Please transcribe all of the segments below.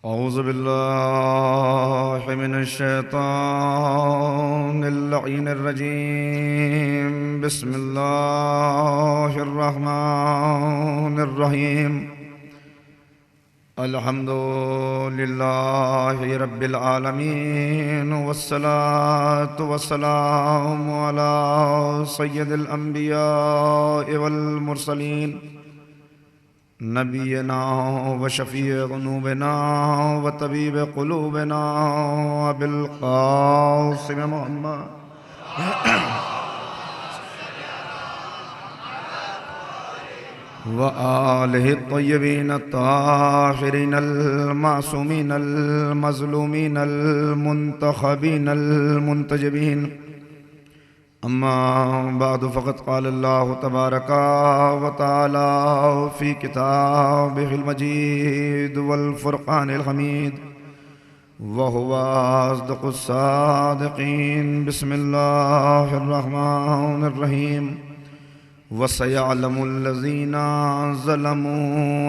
औज़ु बिल्लाहि मिनश्शैतानिर रजीम। बिस्मिल्लाहिर रहमानिर रहीम। अल्हम्दुलिल्लाहि रब्बिल आलमीन वस्सलातु वस्सलामु अला सय्यिदिल अंबिया वल मुरसलीन नबीना व शफ़ीए ज़ुनूबिना व तबीब क़ुलूबिना अबिल क़ासिम मुहम्मद व आलिहि त्तय्यबीन त्ताहिरीन अल-मासूमीन अल-मज़लूमीन अल-मुंतख़बीन अल-मुंतजबीन। अम्मा बादु फ़क़द क़ाल अल्लाहु तबारक व तआला फ़ी किताबिहिल मजीद वल फ़ुरक़ानिल हमीद व हुवा अस्दक़ुस सादिक़ीन। बिस्मिल्लाहिर रहमानिर रहीम। व सयअलमुल लज़ीना ज़लमू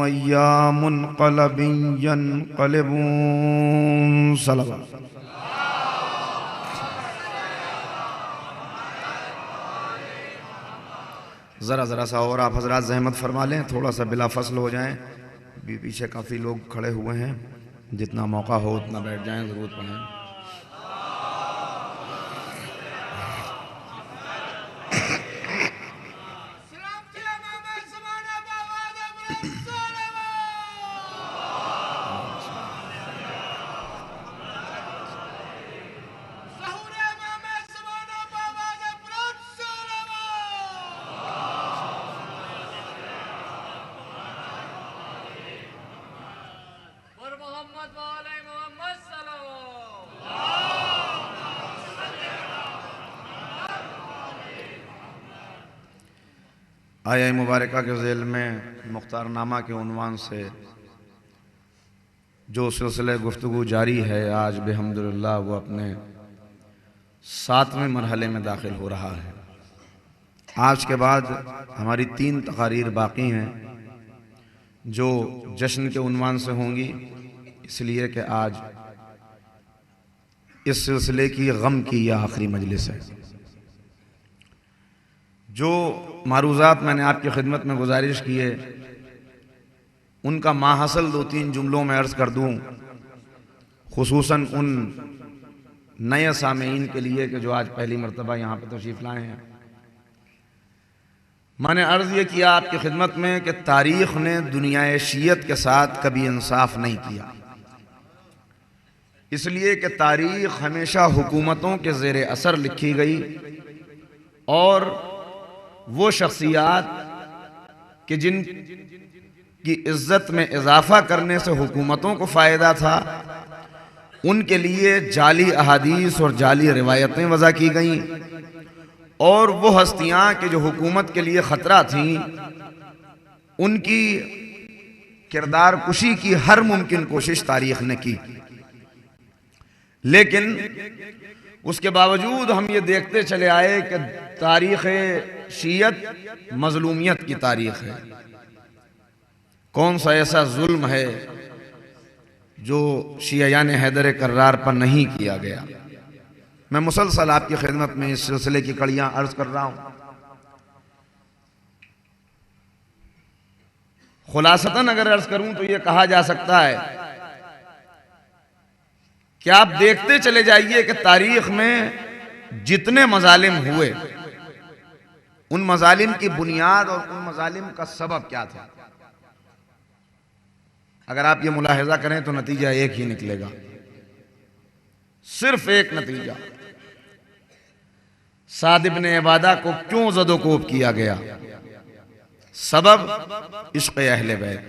अय्या मुनक़लबिन यनक़लिबून। सल्लल्लाहु। ज़रा सा और आप हज़रात ज़हमत फरमा लें, थोड़ा सा बिला फसल हो जाएं। पीछे काफ़ी लोग खड़े हुए हैं, जितना मौका हो उतना बैठ जाएं, ज़रूरत पड़े। आया मुबारका के ज़ेल में मुख्तारनामा के उन्वान से जो सिलसिले गुफ्तगू जारी है, आज बिहम्दुलिल्लाह वो अपने 7वें मरहले में दाखिल हो रहा है। आज के बाद हमारी 3 तकारीर बाकी हैं जो जश्न के उन्वान से होंगी, इसलिए कि आज इस सिलसिले की गम की यह आखिरी मजलिस है। जो मारूज़ात मैंने आपकी खिदमत में गुजारिश की है, उनका माहसल 2-3 जुमलों में अर्ज़ कर दूँ, खुसूसन उन नए सामीईन के लिए कि जो आज पहली मरतबा यहाँ पर तशरीफ़ लाए हैं। मैंने अर्ज़ ये किया आपकी खिदमत में कि तारीख़ ने दुनियाए शियत के साथ कभी इंसाफ नहीं किया, इसलिए कि तारीख़ हमेशा हुकूमतों के ज़ेर असर लिखी गई और वो शख्सियात कि जिन की इज्जत में इजाफा करने से हुकूमतों को फ़ायदा था, उनके लिए जाली अहादीस और जाली रिवायतें वज़ा की गईं, और वो हस्तियाँ कि जो हुकूमत के लिए ख़तरा थीं, उनकी किरदार कुशी की हर मुमकिन कोशिश तारीख़ ने की। लेकिन उसके बावजूद हम ये देखते चले आए कि तारीख़ शियत मज़लूमियत की तारीख़ है। कौन सा ऐसा जुल्म है जो शियायान हैदर कर्रार पर नहीं किया गया। मैं मुसलसल आपकी खिदमत में इस सिलसिले की कड़ियाँ अर्ज़ कर रहा हूँ। खुलासतन अगर अर्ज़ करूँ तो ये कहा जा सकता है कि आप देखते चले जाइए कि तारीख़ में जितने मज़ालिम हुए, उन मज़ालिम की बुनियाद और उन मज़ालिम का सबब क्या था। अगर आप ये मुलाहिज़ा करें तो नतीजा एक ही निकलेगा, सिर्फ एक नतीजा। साद इब्ने इबादा को क्यों ज़दोकोब किया गया? सबब इश्क़ अहले बैत।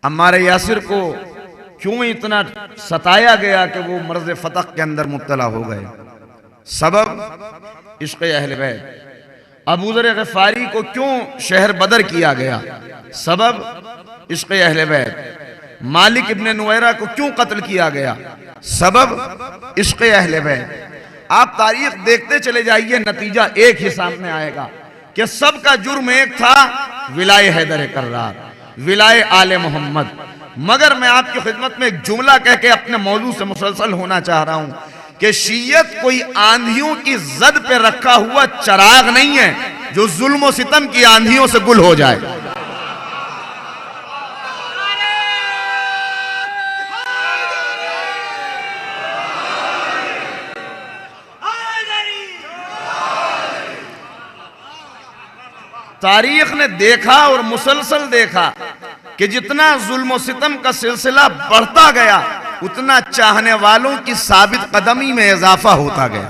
अम्मार यासिर को क्यों इतना सताया गया कि वो मर्ज़ फ़तह के अंदर मुब्तला हो गए? सबब इश्क़ अहले बैत। अबू ज़र ग़िफ़ारी को क्यों शहर बदर किया गया? सबब इश्क़ अहले बैत। मालिक इब्ने नुवैरा को क्यों कत्ल किया गया? सबब इश्क़ अहले बैत। आप तारीख़ देखते चले जाइए, नतीजा एक ही सामने आएगा कि सबका जुर्म एक था विलाय हैदर कर्रार, विलाय आले मोहम्मद। मगर मैं आपकी खिदमत में एक जुमला कह के अपने मौजू से मुसलसल होना चाह रहा हूं कि शीयत कोई आंधियों की जद पे रखा हुआ चराग नहीं है जो जुल्म और सितम की आंधियों से गुल हो जाए। तारीख ने देखा और मुसलसल देखा कि जितना जुल्म सितम का सिलसिला बढ़ता गया उतना चाहने वालों की साबित कदमी में इजाफा होता गया,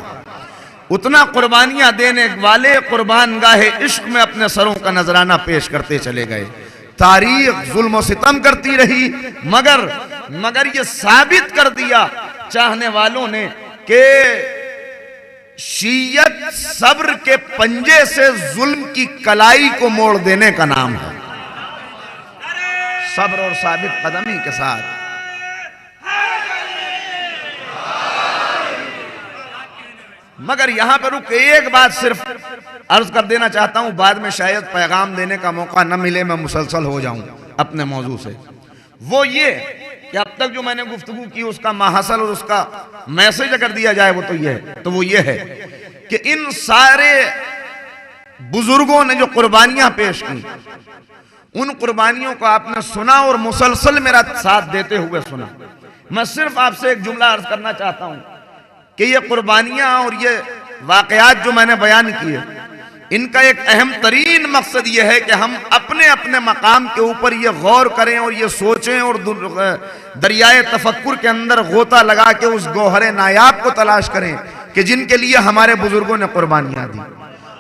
उतना कुर्बानियां देने वाले कुर्बान गाहे इश्क में अपने सरों का नजराना पेश करते चले गए। तारीख जुल्म सितम करती रही मगर ये साबित कर दिया चाहने वालों ने कि शीयत सब्र के पंजे से जुल्म की कलाई को मोड़ देने का नाम है। सब्र और साबित कदमी के साथ मगर यहां पर रुक एक बात सिर्फ अर्ज कर देना चाहता हूं, बाद में शायद पैगाम देने का मौका न मिले, मैं मुसलसल हो जाऊं अपने मौजू से। वो ये कि अब तक जो मैंने गुफ्तगू की उसका माहसल और उसका मैसेज अगर दिया जाए वो ये है कि इन सारे बुजुर्गों ने जो कुर्बानियां पेश की उन कुर्बानियों को आपने सुना और मुसलसल मेरा साथ देते हुए सुना। मैं सिर्फ आपसे एक जुमला अर्ज करना चाहता हूं कि ये कुर्बानियां और ये वाकयात जो मैंने बयान किए इनका एक अहम तरीन मकसद ये है कि हम अपने अपने मकाम के ऊपर ये गौर करें और ये सोचें और दरियाए तफक्कुर के अंदर गोता लगा के उस गौहरे नायाब को तलाश करें कि जिनके लिए हमारे बुजुर्गों ने कुर्बानियां दी,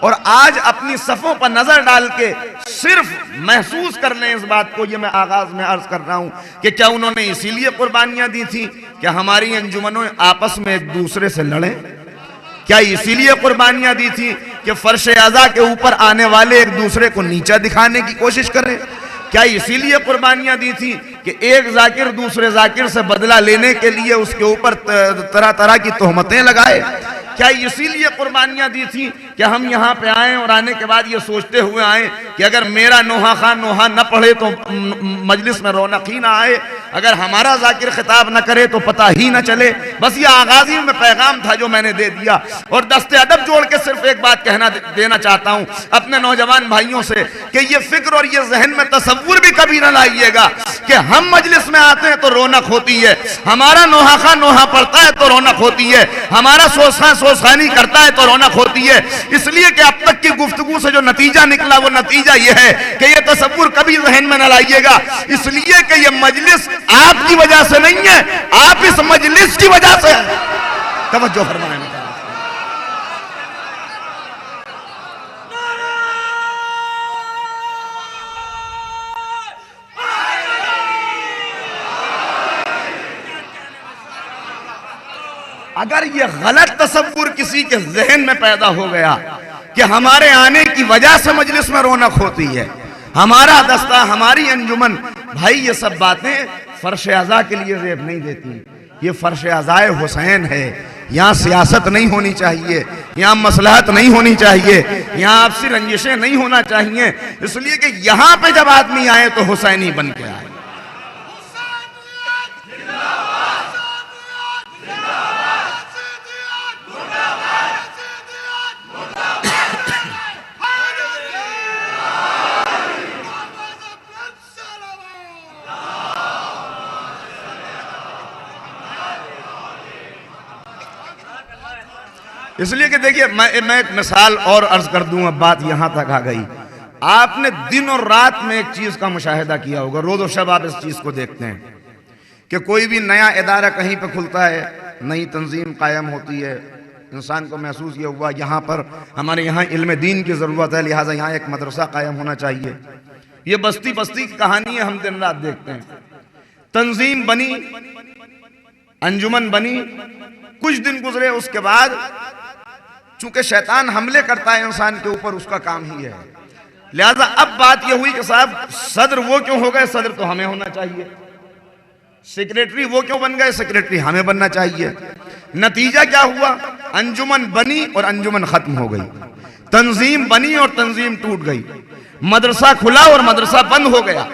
और आज अपनी सफ़ों पर नजर डाल के सिर्फ महसूस कर लें इस बात को। ये मैं आगाज में अर्ज कर रहा हूं कि क्या उन्होंने इसीलिए कुर्बानियां दी थी कि हमारी अंजुमनों आपस में एक दूसरे से लड़ें? क्या इसीलिए कुर्बानियां दी थी कि फर्श अज़ा के ऊपर आने वाले एक दूसरे को नीचा दिखाने की कोशिश करें? क्या इसीलिए कुर्बानियां दी थी कि एक जाकिर दूसरे जाकिर से बदला लेने के लिए उसके ऊपर तरह तरह की तोहमतें लगाए? क्या इसीलिए कुर्बानियां दी थी कि हम यहाँ पे आए और आने के बाद ये सोचते हुए आए कि अगर मेरा नोहा खान नोहा न पढ़े तो मजलिस में रौनक ही ना आए, अगर हमारा जाकिर खिताब न करे तो पता ही न चले? बस ये आगाजी में पैगाम था जो मैंने दे दिया। और दस्ते अदब जोड़ के सिर्फ एक बात देना चाहता हूँ अपने नौजवान भाइयों से कि ये फिक्र और ये जहन में तसव्वुर भी कभी न लाइएगा कि हम मजलिस में आते हैं तो रौनक होती है, हमारा नोहा खान नोहा पढ़ता है तो रौनक होती है, हमारा सोसानी करता है तो रौनक होती है। इसलिए कि अब तक की गुफ्तगू से जो नतीजा निकला वो नतीजा ये है कि ये तसव्वुर कभी जहन में न लाइएगा, इसलिए कि ये मजलिस आपकी वजह से नहीं है, आप इस मजलिस की वजह से। तवज्जो फरमाएं। अगर ये गलत तसव्वुर किसी के जहन में पैदा हो गया कि हमारे आने की वजह से मजलिस में रौनक होती है, हमारा दस्ता, हमारी अंजुमन, भाई ये सब बातें फर्श अज़ा के लिए ज़ेब नहीं देती। ये फर्श अज़ाए हुसैन है, यहाँ सियासत नहीं होनी चाहिए, यहाँ मसलहत नहीं होनी चाहिए, यहाँ आपसी रंजिशें नहीं होना चाहिए। इसलिए कि यहाँ पे जब आदमी आए तो हुसैनी बन के आए। इसलिए कि देखिए मैं एक मिसाल और अर्ज कर दूं, अब बात यहां तक आ गई। आपने दिन और रात में एक चीज का मुशाहिदा किया होगा, रोज और शब आप इस चीज को देखते हैं कि कोई भी नया इदारा कहीं पे खुलता है, नई तंजीम कायम होती है, इंसान को महसूस ये हुआ यहाँ पर हमारे यहाँ इल्म दीन की जरूरत है, लिहाजा यहाँ एक मदरसा कायम होना चाहिए। ये बस्ती बस्ती की कहानी है, हम दिन रात देखते हैं। तंजीम बनी, अंजुमन बनी, कुछ दिन गुजरे, उसके बाद चूंकि शैतान हमले करता है इंसान के ऊपर, उसका काम ही है। लिहाजा अब बात यह हुई कि साहब सदर वो क्यों हो गए, सदर तो हमें होना चाहिए। सेक्रेटरी वो क्यों बन गए, सेक्रेटरी हमें बनना चाहिए। नतीजा क्या हुआ, अंजुमन बनी और अंजुमन खत्म हो गई, तंजीम बनी और तंजीम टूट गई। मदरसा खुला और मदरसा बंद हो गया।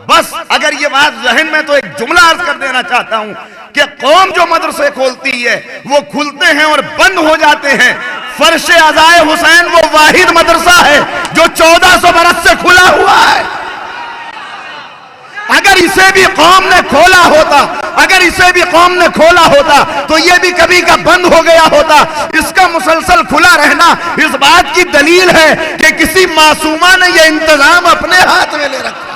बस अगर ये बात जहन में, तो एक जुमला अर्ज कर देना चाहता हूं कि कौम जो मदरसे खोलती है वो खुलते हैं और बंद हो जाते हैं। फर्श अज़ाए हुसैन वो वाहिद मदरसा है जो 1400 बरस से खुला हुआ है। अगर इसे भी कौम ने खोला होता, अगर इसे भी कौम ने खोला होता तो ये भी कभी का बंद हो गया होता। इसका मुसलसल खुला रहना इस बात की दलील है कि किसी मासूमा ने यह इंतजाम अपने हाथ में ले रखा।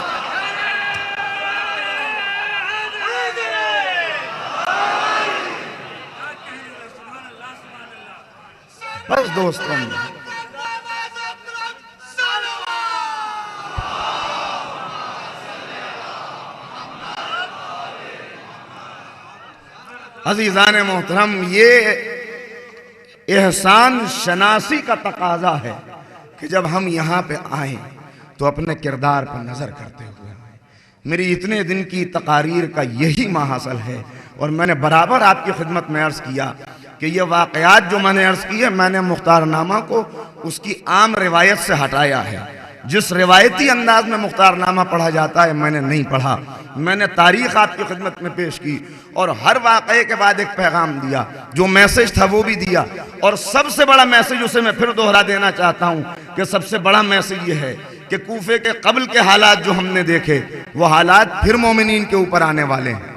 बस दोस्तों, अजीज़ान मोहतरम, ये एहसान शनासी का तकाजा है कि जब हम यहाँ पे आए तो अपने किरदार पर नज़र करते हुए आए। मेरी इतने दिन की तकारीर का यही महासल है और मैंने बराबर आपकी खिदमत में अर्ज़ किया कि ये वाक़यात जो मैंने अर्ज़ की है, मैंने मुख्तारनामा को उसकी आम रिवायत से हटाया है। जिस रिवायती अंदाज में मुख्तारनामा पढ़ा जाता है मैंने नहीं पढ़ा। मैंने तारीख़ आपकी खिदमत में पेश की और हर वाक़े के बाद एक पैगाम दिया। जो मैसेज था वो भी दिया और सबसे बड़ा मैसेज उसे मैं फिर दोहरा देना चाहता हूँ कि सबसे बड़ा मैसेज ये है कि कूफे के क़ब्ल के हालात जो हमने देखे वो हालात फिर मोमिनीन के ऊपर आने वाले हैं।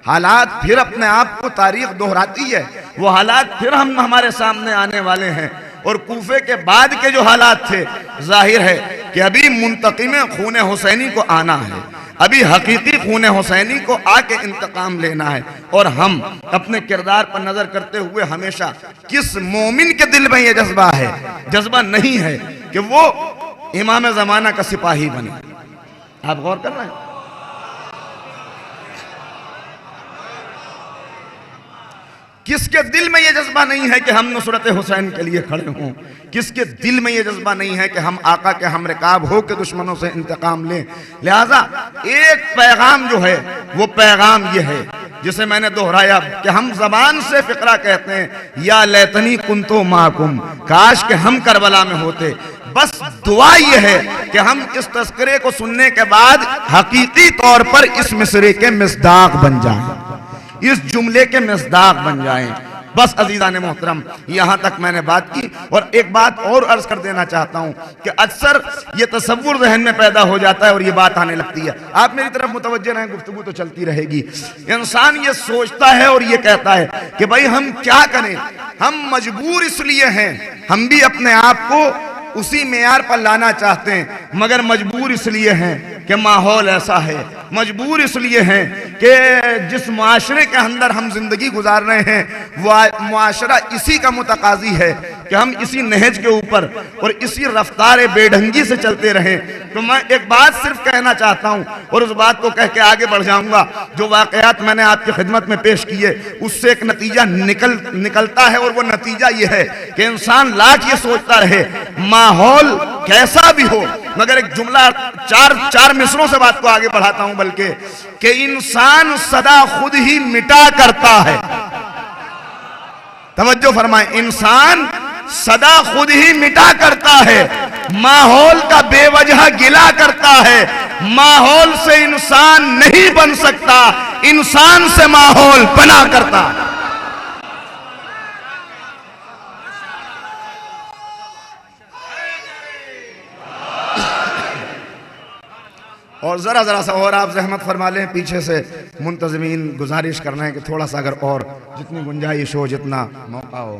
हालात फिर अपने आप को तारीख दोहराती है, वो हालात फिर हमारे सामने आने वाले हैं। और कूफे के बाद के जो हालात थे, जाहिर है कि अभी मुंतकिम खून हुसैनी को आना है, अभी हकीकी खून हुसैनी को आके इंतकाम लेना है। और हम अपने किरदार पर नजर करते हुए हमेशा, किस मोमिन के दिल में ये जज्बा है, जज्बा नहीं है कि वो इमाम ज़माना का सिपाही बने। आप गौर कर रहे हैं? किसके दिल में यह जज्बा नहीं है कि हम नुसरत हुसैन के लिए खड़े हों? किसके दिल में यह जज्बा नहीं है कि हम आका के हम रिकाब हो के दुश्मनों से इंतकाम लें? लिहाजा एक पैगाम जो है वो पैगाम ये है जिसे मैंने दोहराया कि हम जबान से फिक्रा कहते हैं, या लैतनी कुंतो माकुम, काश के हम करबला में होते। बस दुआ यह है कि हम इस तस्करे को सुनने के बाद हकीकी तौर पर इस मिसरे के मिसदाक बन जाएं, इस जुमले के मिसदाक बन जाएं। बस अजीज़ान मोहतरम, यहाँ तक मैंने बात की। और एक बात और अर्ज कर देना चाहता हूँ कि अक्सर ये तसव्वुर जहन में पैदा हो जाता है और ये बात आने लगती है। आप मेरी तरफ मुतवज्जे रहें, गुफ्तगू तो चलती रहेगी। इंसान ये सोचता है और ये कहता है कि भाई हम क्या करें, हम मजबूर इसलिए हैं, हम भी अपने आप को उसी मेयार पर लाना चाहते हैं, मगर मजबूर इसलिए हैं कि माहौल ऐसा है, मजबूर इसलिए हैं कि जिस मुआशरे के अंदर हम जिंदगी गुजार रहे हैं वो मुआशरा इसी का मुतकाजी है कि हम इसी नहज के ऊपर और इसी रफ्तार बेढंगी से चलते रहें। तो मैं एक बात सिर्फ कहना चाहता हूं और उस बात को कह के आगे बढ़ जाऊंगा। जो वाकयात मैंने आपकी खिदमत में पेश किए उससे एक नतीजा निकलता है और वो नतीजा ये है कि इंसान लाख ये सोचता रहे, माहौल कैसा भी हो, मगर एक जुमला चार मिसरों से बात को आगे बढ़ाता हूं, बल्कि कि इंसान सदा खुद ही मिटा करता है। तवज्जो फरमाएं, इंसान सदा खुद ही मिटा करता है, माहौल का बेवजह गिला करता है। माहौल से इंसान नहीं बन सकता, इंसान से माहौल बना करता है। और ज़रा सा और आप जहमत फरमा लें, पीछे से मुंतज़मीन गुजारिश करना है कि थोड़ा सा अगर और जितनी गुंजाइश हो, जितना मौका हो।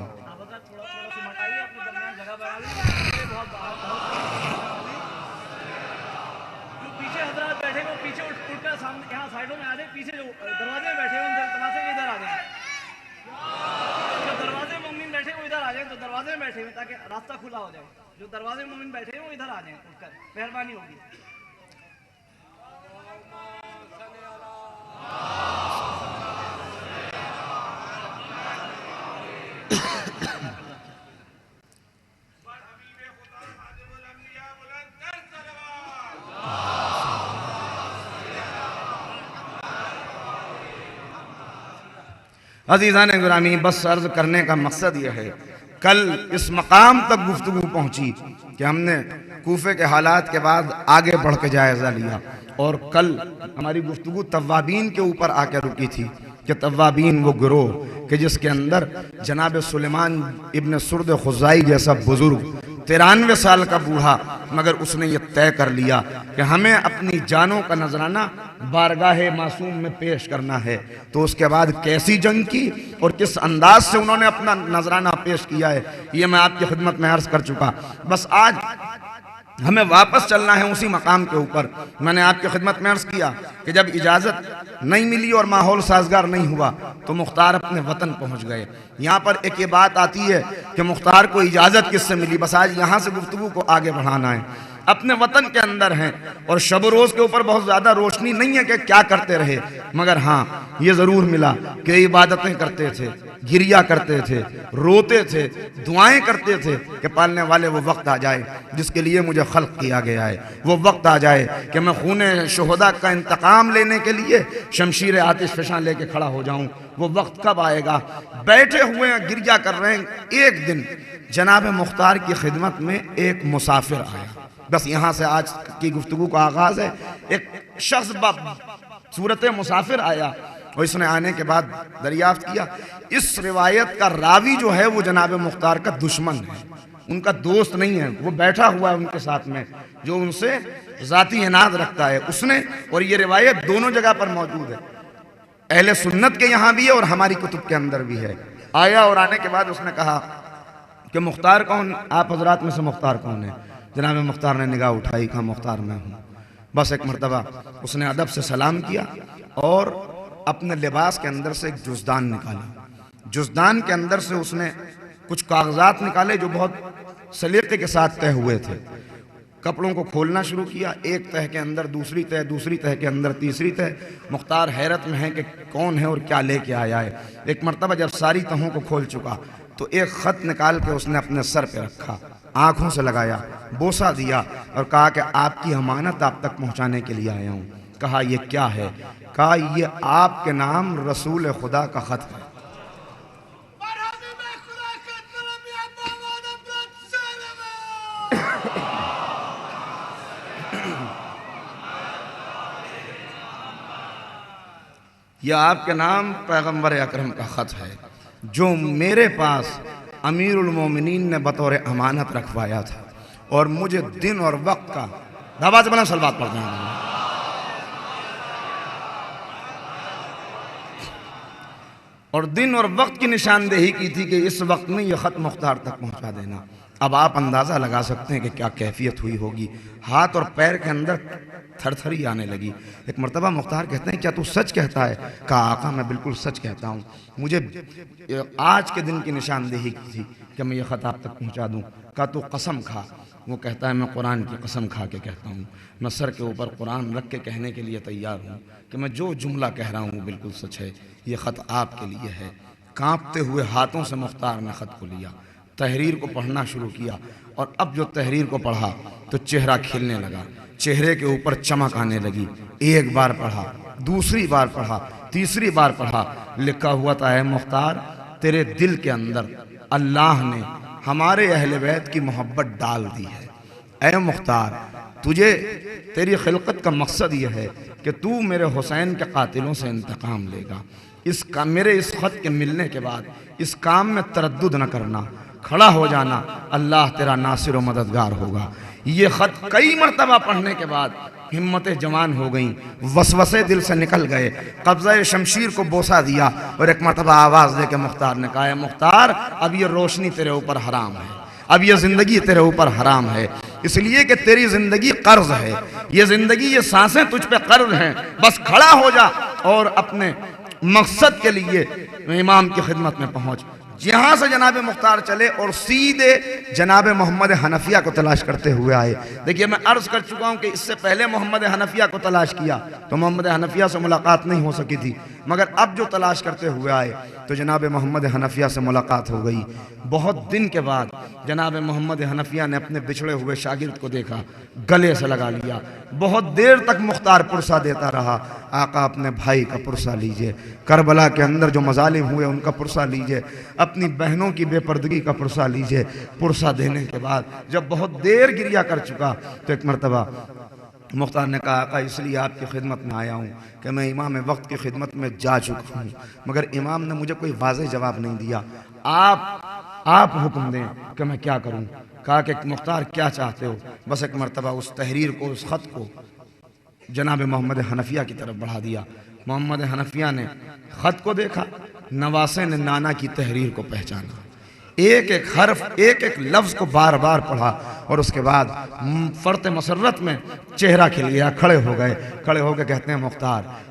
दरवाजे में बैठे हुए ताकि रास्ता खुला हो जाए। जो दरवाजे में मोमिन बैठे हैं वो इधर आ जाएं उठकर, मेहरबानी होगी। अजीज़ान गिरामी, बस अर्ज करने का मकसद यह है कल इस मकाम तक गुफ्तगू पहुंची कि हमने कूफे के हालात के बाद आगे बढ़ के जायजा लिया, और कल हमारी गुफ्तगू तव्वाबीन के ऊपर आकर रुकी थी कि तव्वाबीन वो गिरोह कि जिसके अंदर जनाब सुलेमान इब्न सुर्द खुज़ाई जैसा बुजुर्ग 93 साल का बूढ़ा, मगर उसने ये तय कर लिया कि हमें अपनी जानों का नजराना बारगाह मासूम में पेश करना है। तो उसके बाद कैसी जंग की और किस अंदाज से उन्होंने अपना नजराना पेश किया है, ये मैं आपकी खिदमत में अर्ज कर चुका। बस आज हमें वापस चलना है उसी मकाम के ऊपर। मैंने आपकी खिदमत में अर्ज किया कि जब इजाज़त नहीं मिली और माहौल साजगार नहीं हुआ तो मुख्तार अपने वतन पहुंच गए। यहाँ पर एक ये बात आती है कि मुख्तार को इजाज़त किससे मिली। बस आज यहाँ से गुफ्तगू को आगे बढ़ाना है। अपने वतन के अंदर हैं और शब रोज़ के ऊपर बहुत ज़्यादा रोशनी नहीं है कि क्या करते रहे, मगर हाँ ये ज़रूर मिला कि इबादतें करते थे, गिरिया करते थे, रोते थे, दुआएं करते थे कि पालने वाले वो वक्त आ जाए जिसके लिए मुझे खल्क किया गया है। वो वक्त आ जाए कि मैं खूने शुहदा का इंतकाम लेने के लिए शमशीर आतिश फशां लेके खड़ा हो जाऊं। वो वक्त कब आएगा? बैठे हुए हैं, गिरिया कर रहे हैं। एक दिन जनाब मुख्तार की खिदमत में एक मुसाफिर आया। बस यहाँ से आज की गुफ्तगू का आगाज है। एक शख्स सूरत मुसाफिर आया और इसने आने के बाद दरियाफ्त किया इस रिवायत का रावी जो है वो जनाब मुख्तार का दुश्मन है, उनका दोस्त नहीं है। वो बैठा हुआ है उनके साथ में जो उनसे ज़ाती इनाद रखता है उसने, और ये रिवायत दोनों जगह पर मौजूद है, अहले सुन्नत के यहाँ भी है और हमारी कुतुब के अंदर भी है। आया और आने के बाद उसने कहा कि मुख्तार कौन, आप हजरात में से मुख्तार कौन है? जनाब मुख्तार ने निगाह उठाई, कहा मुख्तार मैं हूँ। बस एक मरतबा उसने अदब से सलाम किया और अपने लिबास के अंदर से एक जुज़दान निकाला। जुज़दान के अंदर से उसने कुछ कागजात निकाले जो बहुत सलीके के साथ तय हुए थे। कपड़ों को खोलना शुरू किया, एक तह के अंदर दूसरी तह, दूसरी तह के अंदर तीसरी तह। मुख्तार हैरत में है कि कौन है और क्या लेके आया है। एक मरतबा जब सारी तहों को खोल चुका तो एक ख़त निकाल के उसने अपने सर पे रखा, आँखों से लगाया, बोसा दिया और कहा कि आपकी अमानत आप तक पहुँचाने के लिए आया हूँ। कहा ये क्या है? कहा ये आपके नाम रसूल खुदा का ख़त है। यह आपके नाम पैगंबर अकरम का ख़त है जो मेरे पास अमीरुल मोमिनीन ने बतौर अमानत रखवाया था, और मुझे दिन और वक्त का दवा से बना सलवात पढ़ते हैं और दिन और वक्त की निशानदेही की थी कि इस वक्त में यह ख़त मुख्तार तक पहुंचा देना। अब आप अंदाज़ा लगा सकते हैं कि क्या कैफियत हुई होगी। हाथ और पैर के अंदर थरथरी आने लगी। एक मरतबा मुख्तार कहते हैं क्या तू सच कहता है? कहा आका मैं बिल्कुल सच कहता हूँ, मुझे आज के दिन की निशानदेही की थी कि मैं ये ख़त आप तक पहुँचा दूँ। कहा तू कसम खा। वो कहता है मैं कुरान की कसम खा के कहता हूँ, मैं सर के ऊपर कुरान रख के कहने के लिए तैयार हूँ कि मैं जो जुमला कह रहा हूँ वो बिल्कुल सच है। ये ख़त आपके लिए है। कांपते हुए हाथों से मुख्तार ने ख़त को लिया, तहरीर को पढ़ना शुरू किया, और अब जो तहरीर को पढ़ा तो चेहरा खिलने लगा, चेहरे के ऊपर चमक आने लगी। एक बार पढ़ा, दूसरी बार पढ़ा, तीसरी बार पढ़ा। लिखा हुआ था है मुख्तार तेरे दिल के अंदर अल्लाह ने हमारे अहले बैत की मोहब्बत डाल दी है। ऐ मुख्तार तुझे तेरी खिलकत का मकसद यह है कि तू मेरे हुसैन के कातिलों से इंतकाम लेगा। मेरे इस ख़त के मिलने के बाद इस काम में तरद्दुद न करना, खड़ा हो जाना, अल्लाह तेरा नासिर व मददगार होगा। ये ख़त कई मरतबा पढ़ने के बाद हिम्मतें जवान हो गईं, वसवसे दिल से निकल गए। कब्ज़ा शमशीर को बोसा दिया और एक मरतबा आवाज़ दे के मुख्तार ने कहा मुख्तार अब ये रोशनी तेरे ऊपर हराम है, अब ये ज़िंदगी तेरे ऊपर हराम है, इसलिए कि तेरी ज़िंदगी कर्ज है। ये ज़िंदगी, ये सांसें तुझ पे कर्ज हैं। बस खड़ा हो जा और अपने मकसद के लिए इमाम की खिदमत में पहुँच। यहाँ से जनाब मुख्तार चले और सीधे जनाब मोहम्मद हनफिया को तलाश करते हुए आए। देखिए मैं अर्ज़ कर चुका हूँ कि इससे पहले मोहम्मद हनफिया को तलाश किया तो मोहम्मद हनफिया से मुलाकात नहीं हो सकी थी, मगर अब जो तलाश करते हुए आए तो जनाब मोहम्मद हनफिया से मुलाकात हो गई। बहुत दिन के बाद जनाब मोहम्मद हनफिया ने अपने बिछड़े हुए शागिर्द को देखा, गले से लगा लिया। बहुत देर तक मुख्तार पुरसा देता रहा, आका अपने भाई का पुरसा लीजिए, करबला के अंदर जो मजालिम हुए उनका पुरसा लीजिए, अपनी बहनों की बेपर्दगी का पुरसा लीजिए। पुरसा देने के बाद जब बहुत देर गिरिया कर चुका तो एक मरतबा मुख्तार ने कहा, आका इसलिए आपकी खिदमत में आया हूँ कि मैं इमाम वक्त की खिदमत में जा चुका हूँ, मगर इमाम ने मुझे कोई वाज़ेह जवाब नहीं दिया। आप हुक्म दें कि मैं क्या करूँ। कहा कि मुख्तार क्या चाहते हो। बस एक मरतबा उस तहरीर को, उस ख़त को जनाब मोहम्मद हनफिया की तरफ बढ़ा दिया। मोहम्मद हनफिया ने ख़त को देखा, नवासे ने नाना की तहरीर को पहचाना, एक एक हर्फ, एक एक लफ्ज़ को बार बार पढ़ा और उसके बाद फ़र्त मसरत में चेहरा खिल गया, खड़े हो गए। खड़े होकर कहते हैं,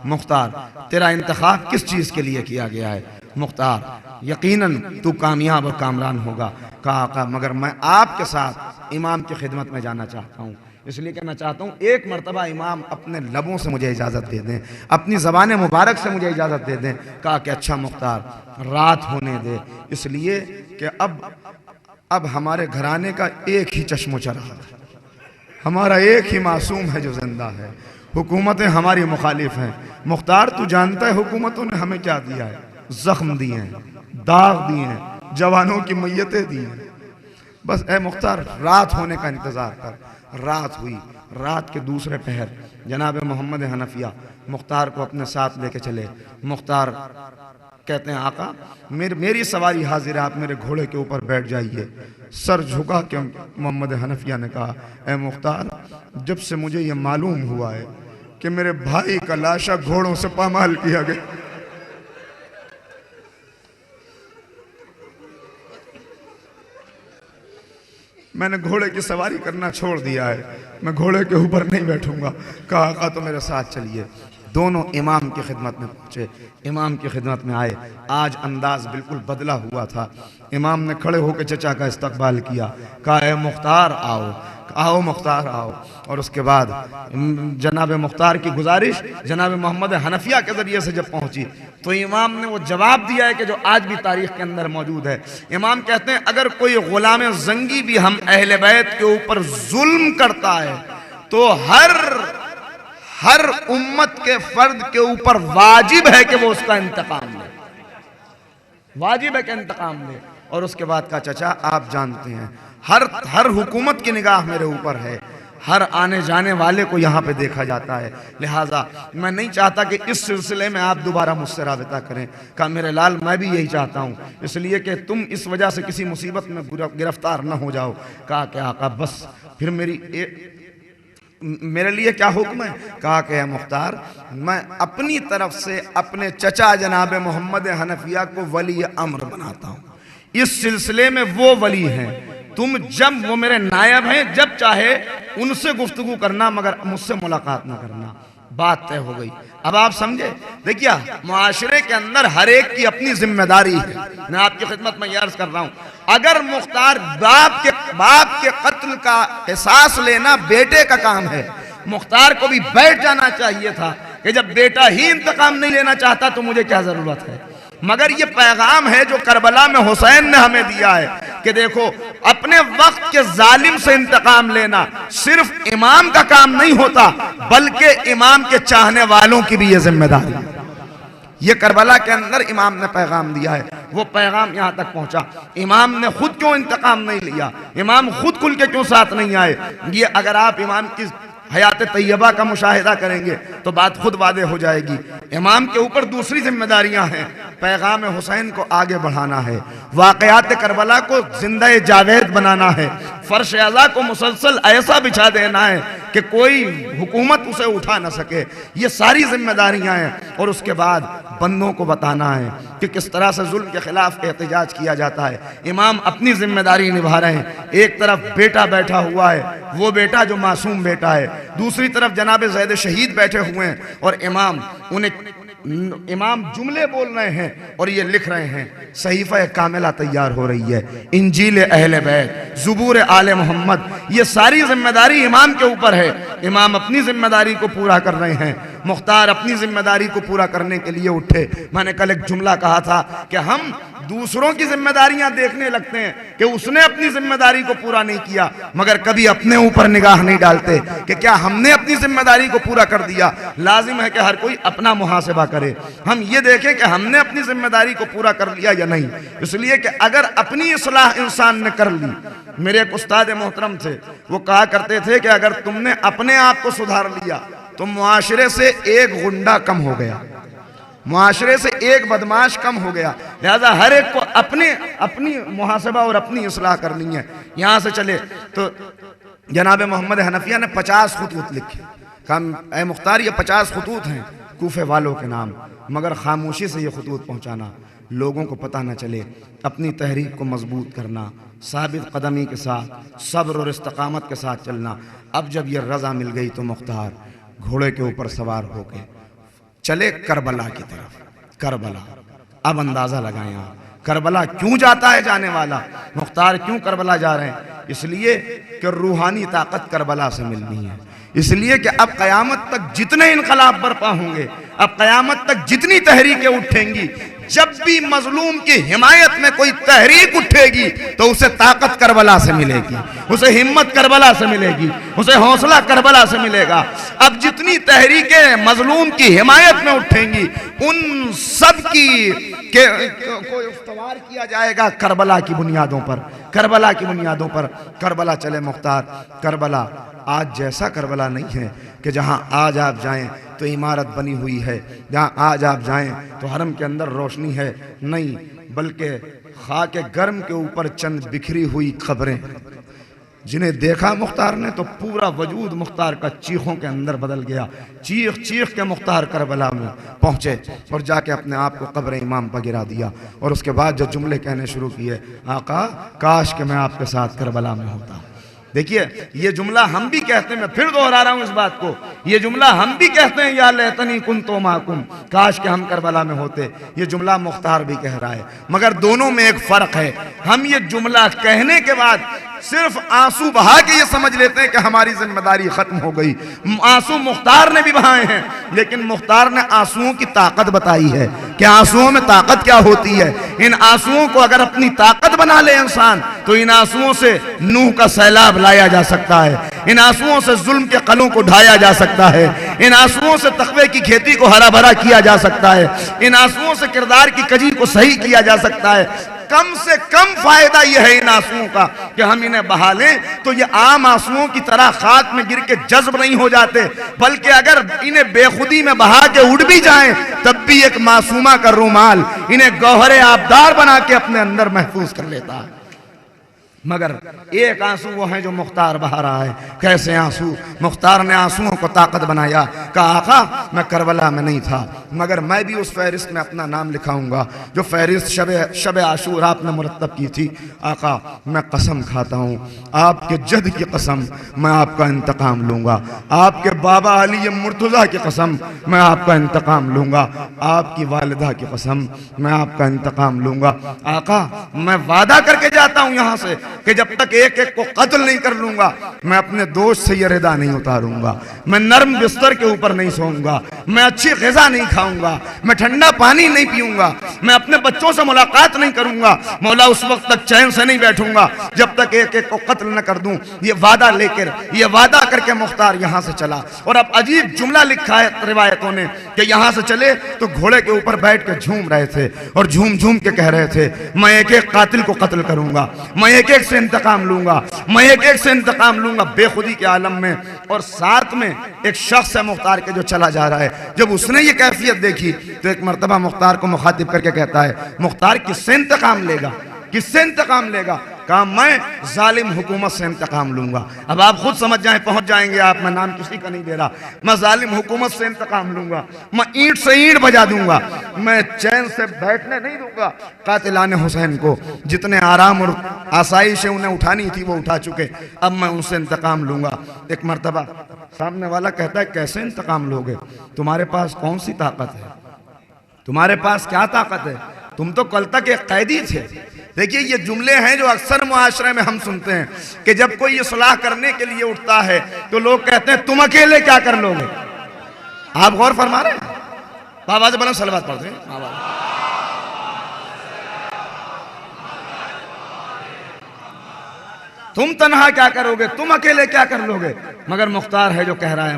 मुख्तार तेरा इंतखाब किस चीज़ के लिए किया गया है। मुख्तार यकीनन तू कामयाब और कामरान होगा। कहा आका मगर मैं आपके साथ इमाम की खिदमत में जाना चाहता हूँ, इसलिए कि मैं चाहता हूँ एक मरतबा इमाम अपने लबों से मुझे इजाज़त दे दें, अपनी ज़बान मुबारक से मुझे इजाज़त दे दें। कहा कि अच्छा मुख्तार रात होने दे, इसलिए कि अब हमारे घराने का एक ही चश्मो चरहा है, हमारा एक ही मासूम है जो जिंदा है, हुकूमतें हमारी मुखालिफ हैं। मुख्तार तू जानता है हुकूमतों ने हमें क्या दिया है, जख्म दिए हैं, दाग दिए हैं, जवानों की मैयतें दी हैं। बस ए मुख्तार रात होने का इंतज़ार कर। रात हुई, रात के दूसरे पहर जनाब मोहम्मद हनफिया मुख्तार को अपने साथ लेके चले। मुख्तार कहते हैं, आका मेरी सवारी हाजिर है, आप मेरे घोड़े के ऊपर बैठ जाइए। सर झुका के मोहम्मद हनफिया ने कहा, ए मुख्तार जब से मुझे ये मालूम हुआ है कि मेरे भाई का लाशा घोड़ों से पामाल किया गया, मैंने घोड़े की सवारी करना छोड़ दिया है, मैं घोड़े के ऊपर नहीं बैठूंगा। कहा आका तो मेरे साथ चलिए। दोनों इमाम की खिदमत में पहुँचे, इमाम की खिदमत में आए। आज अंदाज बिल्कुल बदला हुआ था। इमाम ने खड़े होकर चचा का इस्तकबाल किया, कहा ए मुख्तार आओ, आओ मुख्तार आओ। और उसके बाद जनाब मुख्तार की गुजारिश जनाब मोहम्मद हनफिया के ज़रिए से जब पहुँची तो इमाम ने वो जवाब दिया है कि जो आज भी तारीख़ के अंदर मौजूद है। इमाम कहते हैं, अगर कोई ग़ुलाम ज़ंगी भी हम अहले बैत के ऊपर जुल्म करता है तो हर उम्मत के फर्द के ऊपर वाजिब है कि वो उसका इंतकाम ले, वाजिब है कि इंतकाम ले। और उसके बाद का चचा आप जानते हैं हर हुकूमत की निगाह मेरे ऊपर है, हर आने जाने वाले को यहाँ पे देखा जाता है, लिहाजा मैं नहीं चाहता कि इस सिलसिले में आप दोबारा मुझसे राबिता करें। कहा मेरे लाल मैं भी यही चाहता हूँ, इसलिए कि तुम इस वजह से किसी मुसीबत में गिरफ्तार न हो जाओ। कहा कि आका बस फिर मेरे लिए क्या हुक्म है। कहा कि मुख्तार मैं अपनी तरफ से अपने चचा जनाब मोहम्मद हनफिया को वली अम्र बनाता हूँ, इस सिलसिले में वो वली हैं, तुम जब वो मेरे नायब हैं, जब चाहे उनसे गुफ्तगू करना मगर मुझसे मुलाकात ना करना। बात तय हो गई। अब आप समझे, देखिए मुआशरे के अंदर हर एक की अपनी जिम्मेदारी है। मैं आपकी खिदमत में अर्ज कर रहा हूं, अगर मुख्तार बाप के कत्ल का एहसास लेना बेटे का काम है, मुख्तार को भी बैठ जाना चाहिए था कि जब बेटा ही इंतकाम नहीं लेना चाहता तो मुझे क्या जरूरत है। मगर ये पैगाम है जो करबला में हुसैन ने हमें दिया है कि देखो अपने वक्त के जालिम से इंतकाम लेना सिर्फ इमाम का काम नहीं होता, बल्कि इमाम के चाहने वालों की भी ये जिम्मेदारी है। ये करबला के अंदर इमाम ने पैगाम दिया है, वो पैगाम यहाँ तक पहुँचा। इमाम ने खुद क्यों इंतकाम नहीं लिया, इमाम खुद खुल के क्यों साथ नहीं आए, ये अगर आप इमाम की हयात तैयबा का मुशाहिदा करेंगे तो बात खुद वादे हो जाएगी। इमाम के ऊपर दूसरी जिम्मेदारियां हैं, पैगाम हुसैन को आगे बढ़ाना है, वाक़यात करबला को जिंदा जावेद बनाना है, फर्श अज़ा को मुसलसल ऐसा बिछा देना है कि कोई हुकूमत उसे उठा ना सके। ये सारी जिम्मेदारियां हैं। और उसके बाद बंदों को बताना है कि किस तरह से जुल्म के खिलाफ एहतजाज किया जाता है। इमाम अपनी जिम्मेदारी निभा रहे हैं, एक तरफ बेटा बैठा हुआ है, वो बेटा जो मासूम बेटा है, दूसरी तरफ जनाब ज़ैद शहीद बैठे हुए हैं और इमाम जुमले बोल रहे हैं और ये लिख रहे हैं। सहीफ़ा कामिला तैयार हो रही है, इंजील अहले बैत, ज़ुबूर आले मोहम्मद, ये सारी जिम्मेदारी इमाम के ऊपर है। इमाम अपनी जिम्मेदारी को पूरा कर रहे हैं मुख्तार अपनी जिम्मेदारी को पूरा करने के लिए उठे। मैंने कल एक जुमला कहा था कि हम दूसरों की जिम्मेदारियां देखने लगते हैं कि उसने अपनी जिम्मेदारी को पूरा नहीं किया, मगर कभी अपने ऊपर निगाह नहीं डालते कि क्या हमने अपनी जिम्मेदारी को पूरा कर दिया। लाजिम है कि हर कोई अपना मुहासिबा करे, हम ये देखें कि हमने अपनी जिम्मेदारी को पूरा कर लिया या नहीं। इसलिए कि अगर अपनी इस्लाह इंसान ने कर ली, मेरे एक उस्ताद मोहतरम थे, वो कहा करते थे कि अगर तुमने अपने आप को सुधार लिया तो मुआशरे से एक गुंडा कम हो गया, मुआशरे से एक बदमाश कम हो गया। लिहाजा हर एक को अपनी मुहासबा और अपनी इस्लाह करनी है। यहाँ से चले तो जनाब मोहम्मद हनफिया ने 50 खुतूत लिखे। कहा, ऐ मुख्तार, ये 50 खुतूत हैं कूफे वालों के नाम, मगर खामोशी से ये खुतूत पहुँचाना, लोगों को पता न चले, अपनी तहरीक को मजबूत करना, साबित कदमी के साथ सब्र और इस्तकामत के साथ चलना। अब जब ये रज़ा मिल गई तो मुख्तार घोड़े के ऊपर सवार होके चले करबला की तरफ। करबला, अब अंदाज़ा लगाएं आप, करबला क्यों जाता है जाने वाला, मुख्तार क्यों करबला जा रहे हैं? इसलिए कि रूहानी ताकत करबला से मिलनी है। इसलिए कि अब क़यामत तक जितने इनकलाब बर्पा होंगे, अब क़यामत तक जितनी तहरीकें उठेंगी, जब भी मजलूम की हिमायत में कोई तहरीक उठेगी तो उसे ताकत करबला से मिलेगी, उसे हिम्मत करबला से मिलेगी, उसे हौसला करबला से मिलेगा। अब जितनी तहरीकें मजलूम की हिमायत में उठेंगी, उन सब की को इफ्तवार किया जाएगा करबला की बुनियादों पर, करबला की बुनियादों पर। करबला चले मुख्तार, करबला आज जैसा करबला नहीं है कि जहां आज आप जाएं तो इमारत बनी हुई है, जहां आज आप जाएं तो हरम के अंदर रोशनी है, नहीं, बल्कि खाके गर्म के ऊपर चंद बिखरी हुई खबरें, जिन्हें देखा मुख्तार ने तो पूरा वजूद मुख्तार का चीखों के अंदर बदल गया। चीख चीख के मुख्तार करबला में पहुँचे और जाके अपने आप को कब्र इमाम पर गिरा दिया। और उसके बाद जो जुमले कहने शुरू किए, आका काश कि मैं आपके साथ करबला में होता। देखिए, ये जुमला हम भी कहते हैं, मैं फिर दोहरा रहा हूं इस बात को, ये जुमला हम भी कहते हैं, या लैतनी कुन्तो माकुम, काश के हम करबला में होते। ये जुमला मुख्तार भी कह रहा है, मगर दोनों में एक फर्क है। हम ये जुमला कहने के बाद सिर्फ आंसू बहा के ये समझ लेते हैं कि हमारी जिम्मेदारी खत्म हो गई। आंसू मुख्तार ने भी बहाए हैं, लेकिन मुख्तार ने आंसुओं की ताकत बताई है कि आंसुओं में ताकत क्या होती है। इन आंसुओं को अगर अपनी ताकत बना ले इंसान, तो इन आंसुओं से नूह का सैलाब लाया जा सकता है, इन आंसुओं से जुल्म के कलों को ढाया जा सकता है, इन आंसुओं से तकवे की खेती को हरा भरा किया जा सकता है, इन आंसुओं से किरदार की कजी को सही किया जा सकता है। कम से कम फायदा यह है इन आंसुओं का कि हम इन्हें बहा लें तो ये आम आंसुओं की तरह खाक में गिर के जज्ब नहीं हो जाते, बल्कि अगर इन्हें बेखुदी में बहा के उड़ भी जाएं तब भी एक मासूमा का रूमाल इन्हें गौहरे आबदार बना के अपने अंदर महफूज कर लेता है। मगर एक आंसू वो है जो मुख्तार बहा रहा है। कैसे आंसू? मुख्तार ने आंसुओं को ताकत बनाया। कहा, आका मैं करबला में नहीं था, मगर मैं भी उस फहरिस्त में अपना नाम लिखाऊंगा जो फहरिस्त शब आशूर आपने मुरतब की थी। आका मैं कसम खाता हूँ, आपके जद की कसम, मैं आपका इंतकाम लूँगा। आपके बाबा अली मुर्तज़ा की कसम, मैं आपका इंतकाम लूँगा। आपकी वालिदा की कसम, मैं आपका इंतकाम लूँगा। आका मैं वादा करके जाता हूँ यहाँ से कि जब तक एक एक को कत्ल नहीं कर लूंगा, मैं अपने दोस्त से ये रिदा नहीं उतारूंगा। मैं नर्म बिस्तर के ऊपर नहीं सोऊंगा, मैं अच्छी ग़िज़ा नहीं खाऊंगा, मैं ठंडा पानी नहीं पीऊंगा, मैं अपने बच्चों से मुलाकात नहीं करूंगा। मौला उस वक्त तक चैन से नहीं बैठूंगा जब तक एक एक को कत्ल न कर दूं। ये वादा लेकर, ये वादा करके मुख्तार यहाँ से चला। और अब अजीब जुमला लिखा है रिवायतों ने कि यहाँ से चले तो घोड़े के ऊपर बैठ के झूम रहे थे और झूम झूम के कह रहे थे, मैं एक एक कातिल को कत्ल करूंगा, मैं एक एक से इंतकाम लूंगा, मैं एक एक से इंतकाम लूंगा, बेखुदी के आलम में। और साथ में एक शख्स है मुख्तार के जो चला जा रहा है। जब उसने ये कैफियत देखी तो एक मर्तबा मुख्तार को मुखातिब करके कहता है, मुख्तार किससे इंतकाम लेगा, किससे इंतकाम लेगा? कहा, मैं जालिम हुकूमत से इंतकाम लूंगा। अब आप खुद समझ जाएं, पहुंच जाएंगे आप, मैं नाम किसी का नहीं दे रहा। मैं जालिम हुकूमत से इंतकाम लूंगा, मैं ईंट से ईंट बजा दूंगा, मैं चैन से बैठने नहीं दूंगा। कातिलाने हुसैन को जितने आराम और आसाइशें उन्हें उठानी थी वो उठा चुके, अब मैं उनसे इंतकाम लूंगा। एक मर्तबा सामने वाला कहता है, कैसे इंतकाम लोगे? तुम्हारे पास कौन सी ताकत है? तुम्हारे पास क्या ताकत है? तुम तो कल तक एक कैदी थे। देखिए, ये जुमले हैं जो अक्सर मुआशरे में हम सुनते हैं कि जब कोई ये सलाह करने के लिए उठता है तो लोग कहते हैं, तुम अकेले क्या कर लोगे? आप गौर फरमा रहे हैं? आवाज बुलंद सलवात पढ़ते हैं। आवाज तुम तन्हा क्या करोगे, तुम अकेले क्या कर लोगे, मगर मुख्तार है जो कह रहा है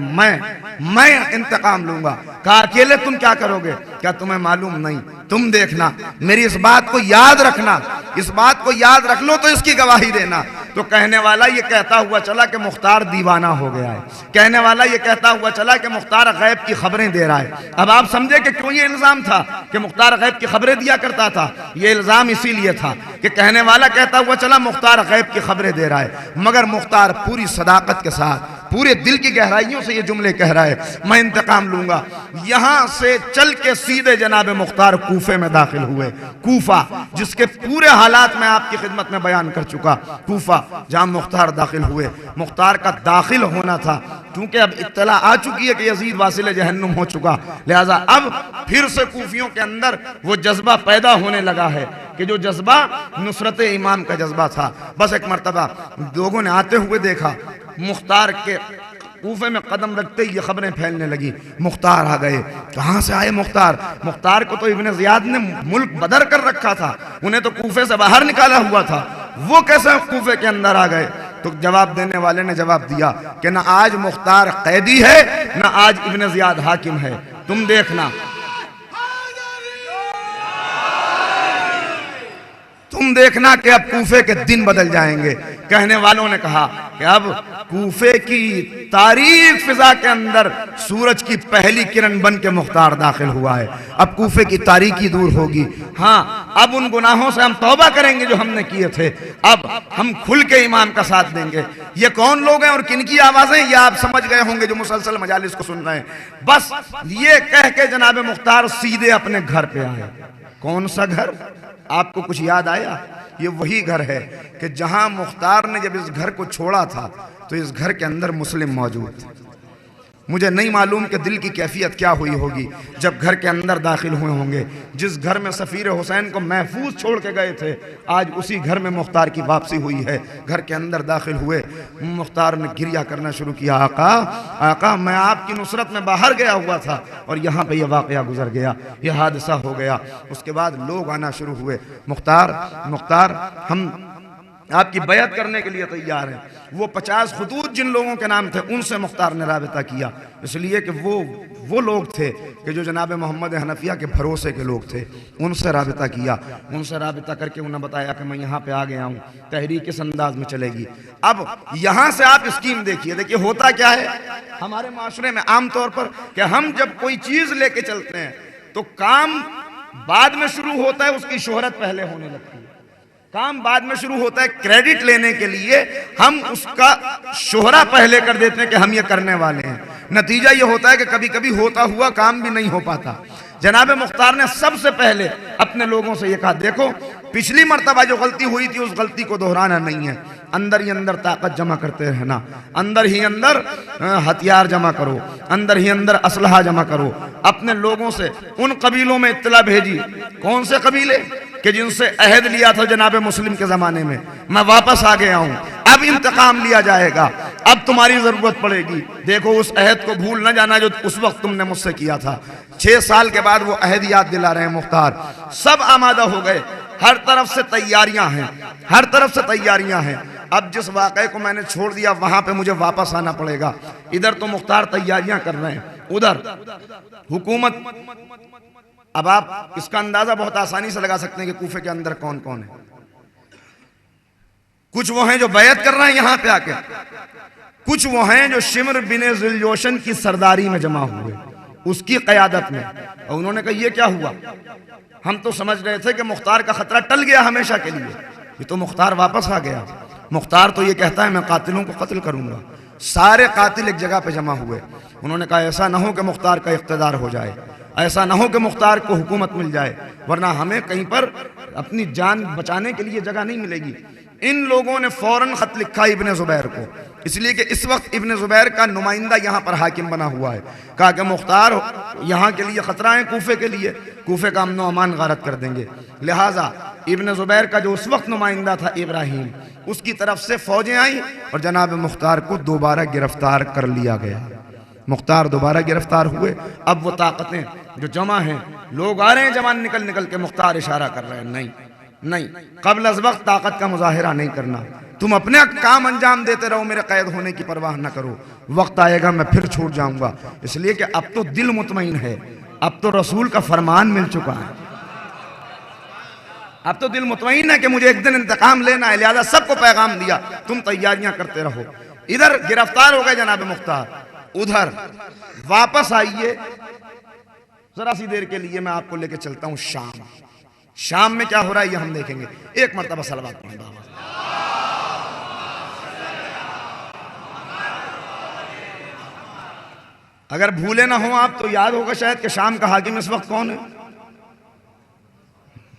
मैं इंतकाम लूंगा। कहा अकेले तुम क्या करोगे, क्या तुम्हें मालूम नहीं, तुम देखना, मेरी इस बात को याद रखना, इस बात को याद रख लो तो इसकी गवाही देना। तो कहने वाला ये कहता हुआ चला कि मुख्तार दीवाना हो गया है, कहने वाला ये कहता हुआ चला कि मुख्तार गैब की खबरें दे रहा है। अब आप समझे कि क्यों ये इल्जाम था कि मुख्तार गैब की खबरें दिया करता था। ये इल्जाम इसीलिए था कि कहने वाला कहता हुआ चला मुख्तार गैब की खबरें दे रहा है, मगर मुख्तार पूरी सदाकत के साथ पूरे दिल की गहराइयों से ये जुमले कह रहा है, मैं इंतकाम लूंगा। यहां से चल के सीधे जनाब मुख्तार कूफे में दाखिल हुए। कूफा जिसके पूरे हालात में आपकी खिदमत में बयान कर चुका, कूफा जहां मुख्तार दाखिल हुए। मुख्तार का दाखिल होना था, क्योंकि अब इत्तला आ चुकी है कि यजीद वासिल जहन्नुम हो चुका, लिहाजा अब फिर से कूफियों के अंदर वो जज्बा पैदा होने लगा है कि जो जज्बा नुसरत इमाम का जज्बा था। बस एक मरतबा लोगों ने आते हुए देखा, मुख्तार के कूफे में कदम रखते ही ये खबरें फैलने लगी, मुख्तार आ गए। कहाँ से आए मुख्तार? मुख्तार को तो इब्ने ज़ियाद ने मुल्क बदर कर रखा था, उन्हें तो कूफे से बाहर निकाला हुआ था, वो कैसे कूफे के अंदर आ गए? तो जवाब देने वाले ने जवाब दिया कि ना आज मुख्तार कैदी है, ना आज इब्ने ज़ियाद हाकिम है, तुम देखना, तुम देखना कि अब कूफे के दिन बदल जाएंगे। कहने वालों ने कहा कि अब कूफे की तारीख फिजा के अंदर सूरज की पहली किरण बन के मुख्तार दाखिल हुआ है। अब कूफे की तारीकी दूर होगी। हाँ, अब उन गुनाहों से हम तौबा करेंगे जो हमने किए थे, अब हम खुल के इमाम का साथ देंगे। ये कौन लोग हैं और किनकी आवाजें, ये आप समझ गए होंगे जो मुसलसल मजालिस को सुन रहे हैं। बस ये कह के जनाब मुख्तार सीधे अपने घर पे आए। कौन सा घर? आपको कुछ याद आया? ये वही घर है कि जहां मुख्तार ने जब इस घर को छोड़ा था तो इस घर के अंदर मुस्लिम मौजूद थे। मुझे नहीं मालूम कि दिल की कैफियत क्या हुई होगी जब घर के अंदर दाखिल हुए होंगे। जिस घर में सफ़ीर हुसैन को महफूज छोड़ के गए थे, आज उसी घर में मुख्तार की वापसी हुई है। घर के अंदर दाखिल हुए, मुख्तार ने गिरिया करना शुरू किया, आका आका, मैं आपकी नुसरत में बाहर गया हुआ था और यहाँ पे यह वाक़या गुजर गया, यह हादसा हो गया। उसके बाद लोग आना शुरू हुए, मुख्तार मुख्तार, हम आपकी बैत करने के लिए तैयार हैं। वो 50 खुतूत जिन लोगों के नाम थे उनसे मुख्तार ने राबिता किया, इसलिए कि वो लोग थे कि जो जनाब मोहम्मद हनफिया के भरोसे के लोग थे। उनसे राबिता किया, उनसे राबिता करके उन्हें बताया कि मैं यहाँ पे आ गया हूँ, तहरीक किस अंदाज में चलेगी। अब यहाँ से आप स्कीम देखिए होता क्या है हमारे माशरे में आम तौर पर कि हम जब कोई चीज़ लेके चलते हैं तो काम बाद में शुरू होता है, उसकी शोहरत पहले होने लगती है। काम बाद में शुरू होता है, क्रेडिट लेने के लिए हम उसका शोहरा पहले कर देते हैं कि हम ये करने वाले हैं। नतीजा ये होता है कि कभी कभी होता हुआ काम भी नहीं हो पाता। जनाब मुख्तार ने सबसे पहले अपने लोगों से ये कहा, देखो पिछली मर्तबा जो गलती हुई थी उस गलती को दोहराना नहीं है, अंदर ही अंदर ताकत जमा करते रहना, अंदर ही अंदर हथियार जमा करो, अंदर ही अंदर असलहा जमा करो। अपने लोगों से उन कबीलों में इत्तला भेजी, कौन से कबीले कि जिनसे अहद लिया था जनाब मुस्लिम के ज़माने में, मैं वापस आ गया हूँ, अब इंतकाम लिया जाएगा, अब तुम्हारी ज़रूरत पड़ेगी। देखो उस अहद को भूल न जाना जो उस वक्त तुमने मुझसे किया था। 6 साल के बाद वो अहद याद दिला रहे हैं मुख्तार। सब आमादा हो गए, हर तरफ से तैयारियां हैं, हर तरफ से तैयारियां हैं। अब जिस वाक़े को मैंने छोड़ दिया वहां पे मुझे वापस आना पड़ेगा। इधर तो मुख्तार तैयारियां कर रहे हैं, उधर हुकूमत। अब आप इसका अंदाजा बहुत आसानी से लगा सकते हैं कि कूफे के अंदर कौन कौन है। कुछ वो हैं जो बैत कर रहे हैं यहाँ पे आके, कुछ वो हैं जो शिमर बिन ज़ुल्जोशन की सरदारी में जमा हुए, उसकी क़यादत में। और उन्होंने कहा ये क्या हुआ, हम तो समझ रहे थे कि मुख्तार का खतरा टल गया हमेशा के लिए, ये तो मुख्तार वापस आ गया। मुख्तार तो ये कहता है मैं कातिलों को कत्ल करूंगा। सारे कातिल एक जगह पे जमा हुए। उन्होंने कहा ऐसा ना हो कि मुख्तार का इख्तिदार हो जाए, ऐसा ना हो कि मुख्तार को हुकूमत मिल जाए, वरना हमें कहीं पर अपनी जान बचाने के लिए जगह नहीं मिलेगी। इन लोगों ने फौरन खत लिखा इब्ने ज़ुबैर को, इसलिए कि इस वक्त इब्ने ज़ुबैर का नुमाइंदा यहाँ पर हाकिम बना हुआ है। कहा कि मुख्तार यहाँ के लिए ख़तरा है, कूफे के लिए, कूफे का अमन अमान गारत कर देंगे। लिहाजा इब्ने ज़ुबैर का जो उस वक्त नुमाइंदा था इब्राहिम, उसकी तरफ से फ़ौजें आई और जनाब मुख्तार को दोबारा गिरफ्तार कर लिया गया। मुख्तार दोबारा गिरफ्तार हुए। अब वो ताकतें जो जमा हैं, लोग आ रहे हैं जवान निकल निकल के, मुख्तार इशारा कर रहे हैं नहीं नहीं, कब्ल अज़ वक्त ताकत का मुजाहिरा नहीं करना, तुम अपने काम अंजाम देते रहो, मेरे कैद होने की परवाह न करो, वक्त आएगा मैं फिर छूट जाऊंगा। इसलिए कि अब तो दिल मुतमईन है, अब तो रसूल का फरमान मिल चुका है, अब तो दिल मुतमईन है कि मुझे एक दिन इंतकाम लेना है, लिहाजा सबको पैगाम दिया तुम तैयारियां करते रहो। इधर गिरफ्तार हो गए जनाब मुख्तार, उधर वापस आइए, जरा सी देर के लिए मैं आपको लेके चलता हूं शाम। शाम में क्या हो रहा है ये हम देखेंगे। एक मरतबा सलवात पढ़ें बाबा। अगर भूले ना हो आप तो याद होगा शायद कि शाम का हाकिम इस वक्त कौन है?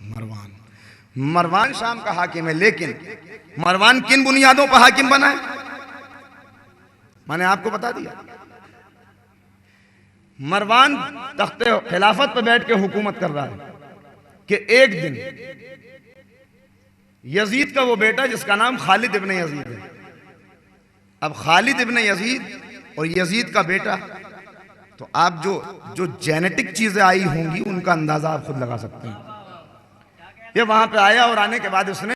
मरवान। मरवान शाम का हाकिम है, लेकिन मरवान किन बुनियादों पर हाकिम बना है मैंने आपको बता दिया। मरवान तख्ते खिलाफत पर बैठ के हुकूमत कर रहा है कि एक दिन यजीद का वो बेटा जिसका नाम खालिद इब्न यजीद है, अब खालिद इब्न यजीद और यजीद का बेटा, तो आप जो जेनेटिक चीजें आई होंगी उनका अंदाजा आप खुद लगा सकते हैं। ये वहां पे आया और आने के बाद उसने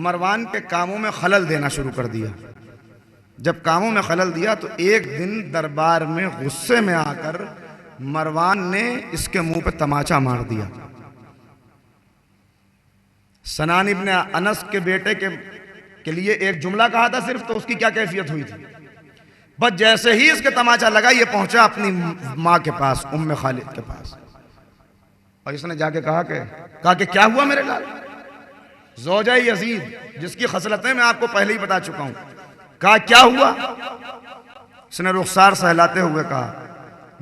मरवान के कामों में खलल देना शुरू कर दिया। जब कामों में खलल दिया तो एक दिन दरबार में गुस्से में आकर मरवान ने इसके मुंह पे तमाचा मार दिया। सनान इब्न अनस के बेटे के लिए एक जुमला कहा था सिर्फ, तो उसकी क्या कैफियत हुई थी। बस जैसे ही इसके तमाचा लगा ये पहुंचा अपनी माँ के पास, उम्मे खालिद के पास, और इसने जाके कहा कि क्या हुआ मेरे लाल? ज़ौजा यजीद जिसकी खसलतें मैं आपको पहले ही बता चुका हूं, कहा क्या हुआ? उसने रुखसार सहलाते हुए कहा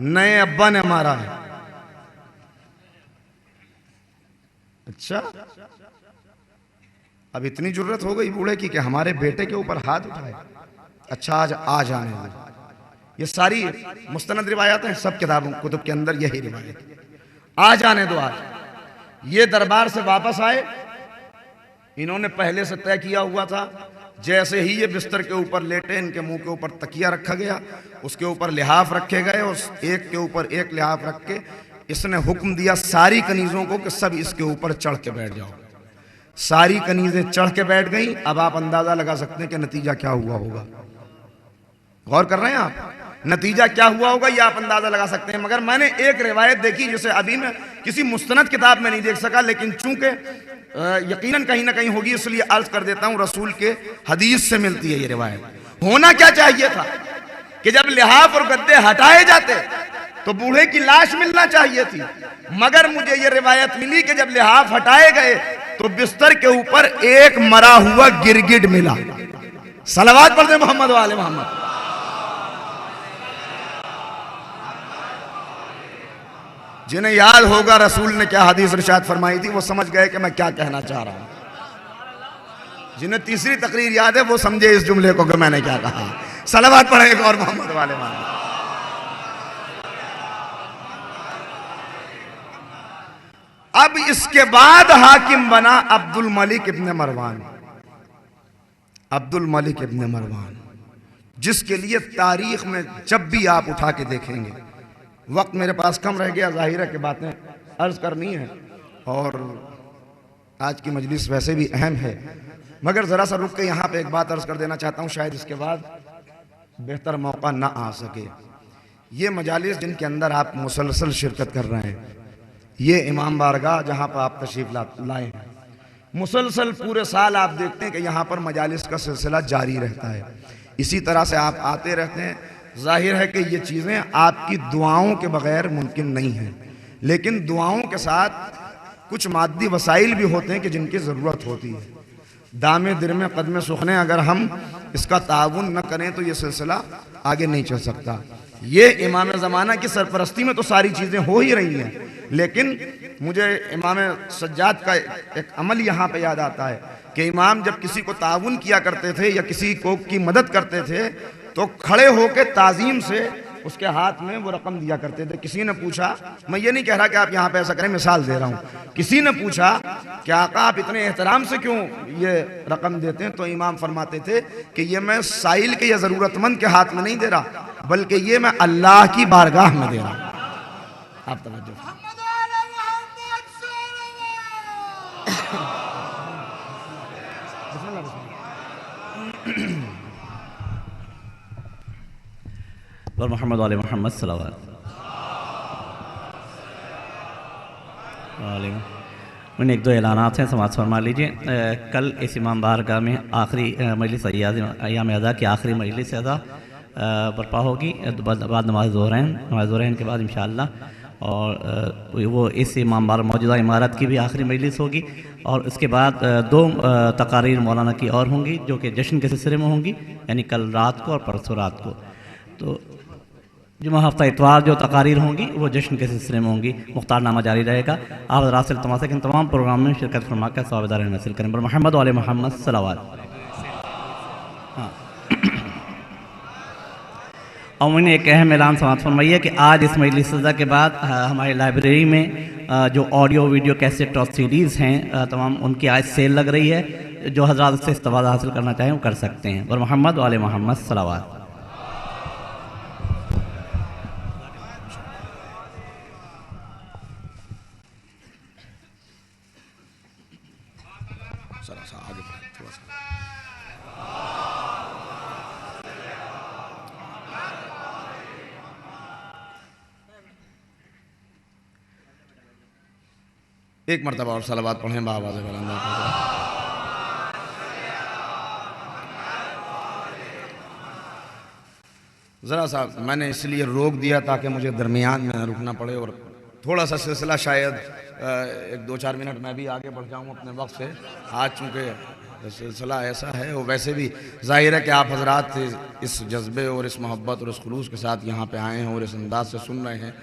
नए अब्बा ने मारा है। अच्छा, अब इतनी जुर्रत हो गई बूढ़े की कि हमारे बेटे के ऊपर हाथ उठाए। अच्छा आज जाने दो, ये सारी मुस्तनद रिवायात हैं, सब किताबों कुतुब के अंदर यही रिवायत, आ जाने दो आज। ये दरबार से वापस आए, इन्होंने पहले से तय किया हुआ था, जैसे ही ये बिस्तर के ऊपर लेटे इनके मुंह के ऊपर तकिया रखा गया, उसके ऊपर लिहाफ रखे गए और एक के ऊपर एक लिहाफ रख के इसने हुक्म दिया सारी कनीजों को कि सब इसके ऊपर चढ़ के बैठ जाओ। सारी कनीजें चढ़ के बैठ गई। अब आप अंदाजा लगा सकते हैं कि नतीजा क्या हुआ होगा। गौर कर रहे हैं आप, नतीजा क्या हुआ होगा ये आप अंदाजा लगा सकते हैं। मगर मैंने एक रिवायत देखी जिसे अभी मैं किसी मुस्तनद किताब में नहीं देख सका, लेकिन चूंकि यकीनन कहीं ना कहीं होगी इसलिए अर्ज कर देता हूं, रसूल के हदीस से मिलती है ये रिवायत। होना क्या चाहिए था कि जब लिहाफ और गद्दे हटाए जाते तो बूढ़े की लाश मिलना चाहिए थी, मगर मुझे ये रिवायत मिली कि जब लिहाफ हटाए गए तो बिस्तर के ऊपर एक मरा हुआ गिरगिट मिला। सलवात पढ़ते मोहम्मद वाले मोहम्मद। जिन्हें याद होगा रसूल ने क्या हदीस इरशाद फरमाई थी वो समझ गए कि मैं क्या कहना चाह रहा हूं। जिन्हें तीसरी तकरीर याद है वो समझे इस जुमले को कि मैंने क्या कहा। सलवात पढ़े एक और मोहम्मद वाले मोहम्मद। अब इसके बाद हाकिम बना अब्दुल मलिक इब्न मरवान। अब्दुल मलिक इब्न मरवान जिसके लिए तारीख में जब भी आप उठा के देखेंगे, वक्त मेरे पास कम रह गया, जाहिर है कि बातें अर्ज करनी है और आज की मजलिस वैसे भी अहम है, मगर ज़रा सा रुक के यहाँ पे एक बात अर्ज कर देना चाहता हूँ, शायद इसके बाद बेहतर मौका ना आ सके। ये मजालिस जिनके अंदर आप मुसलसल शिरकत कर रहे हैं, ये इमाम बारगाह जहाँ पर आप तशरीफ़ लाए हैं, मुसलसल पूरे साल आप देखते हैं कि यहाँ पर मजालिस का सिलसिला जारी रहता है, इसी तरह से आप आते रहते हैं। जाहिर है कि ये चीज़ें आपकी दुआओं के बगैर मुमकिन नहीं हैं, लेकिन दुआओं के साथ कुछ मादी वसाइल भी होते हैं कि जिनकी ज़रूरत होती है। दामे दिरमे कदमे सुखने अगर हम इसका ताउन न करें तो ये सिलसिला आगे नहीं चल सकता। ये इमाम ज़माना की सरपरस्ती में तो सारी चीज़ें हो ही रही हैं, लेकिन मुझे इमाम सज्जाद का एक अमल यहाँ पे याद आता है कि इमाम जब किसी को ताउन किया करते थे या किसी को की मदद करते थे तो खड़े होकर ताज़ीम से उसके हाथ में वो रकम दिया करते थे। किसी ने पूछा, मैं ये नहीं कह रहा कि आप यहाँ पे ऐसा करें, मिसाल दे रहा हूँ, किसी ने पूछा कि आका आप इतने एहतराम से क्यों ये रकम देते हैं, तो इमाम फरमाते थे कि ये मैं साइल के या ज़रूरतमंद के हाथ में नहीं दे रहा, बल्कि ये मैं अल्लाह की बारगाह में दे रहा हूं। आप तवज्जो। मोहम्मद वाले मोहम्मद सल्लल्लाहु अलैहि वसल्लम। एक दो ऐलानात हैं, समाज फरमा लीजिए। कल इस इमाम बारगाह में आखिरी मजलिस अय्याम अज़ा की आखिरी मजलिस अज़ा बर्पा होगी बाद नमाज ज़ोहरैन के बाद इंशाअल्लाह। और वो इस इमाम बार मौजूदा इमारत की भी आखिरी मजलिस होगी। और उसके बाद दो तकारीर मौलाना की और होंगी जो कि जश्न के सिलसिले में होंगी, यानी कल रात को और परसों रात को। तो जुमा हफ्ता इतवार जो तकारीर होंगी वो जश्न के सिलसिले में होंगी। मुख्तारनामा जारी रहेगा। आप हज़रात से इल्तिमास है कि इन तमाम प्रोग्राम में शिरकत फरमा कर सवाबदार हासिल करें। पर मोहम्मद वाले मोहम्मद सल्लल्लाहु। हाँ, और मैंने एक अहम ऐलान समाप्त फरमाइए कि आज इस मजलिस सज़ा के बाद हमारी लाइब्रेरी में जो ऑडियो वीडियो कैसेट और सीडीज़ हैं तमाम उनकी आज सेल लग रही है। जो हज़रात से इस्तेफ़ादा हासिल करना चाहें वो कर सकते हैं। और मोहम्मद वाले मोहम्मद सल्लल्लाहु। एक मरतबा और सलावत पढ़ें बाआवाज़ बुलंद। ज़रा सा मैंने इसलिए रोक दिया ताकि मुझे दरमियान में न रुकना पड़े और थोड़ा सा सिलसिला शायद एक दो चार मिनट मैं भी आगे बढ़ जाऊँ अपने वक्त से। आज चूँकि सिलसिला ऐसा है, और वैसे भी ज़ाहिर है कि आप हजरात इस जज्बे और इस मोहब्बत और इस खुलूस के साथ यहाँ पे आए हैं और इस अंदाज से सुन रहे हैं,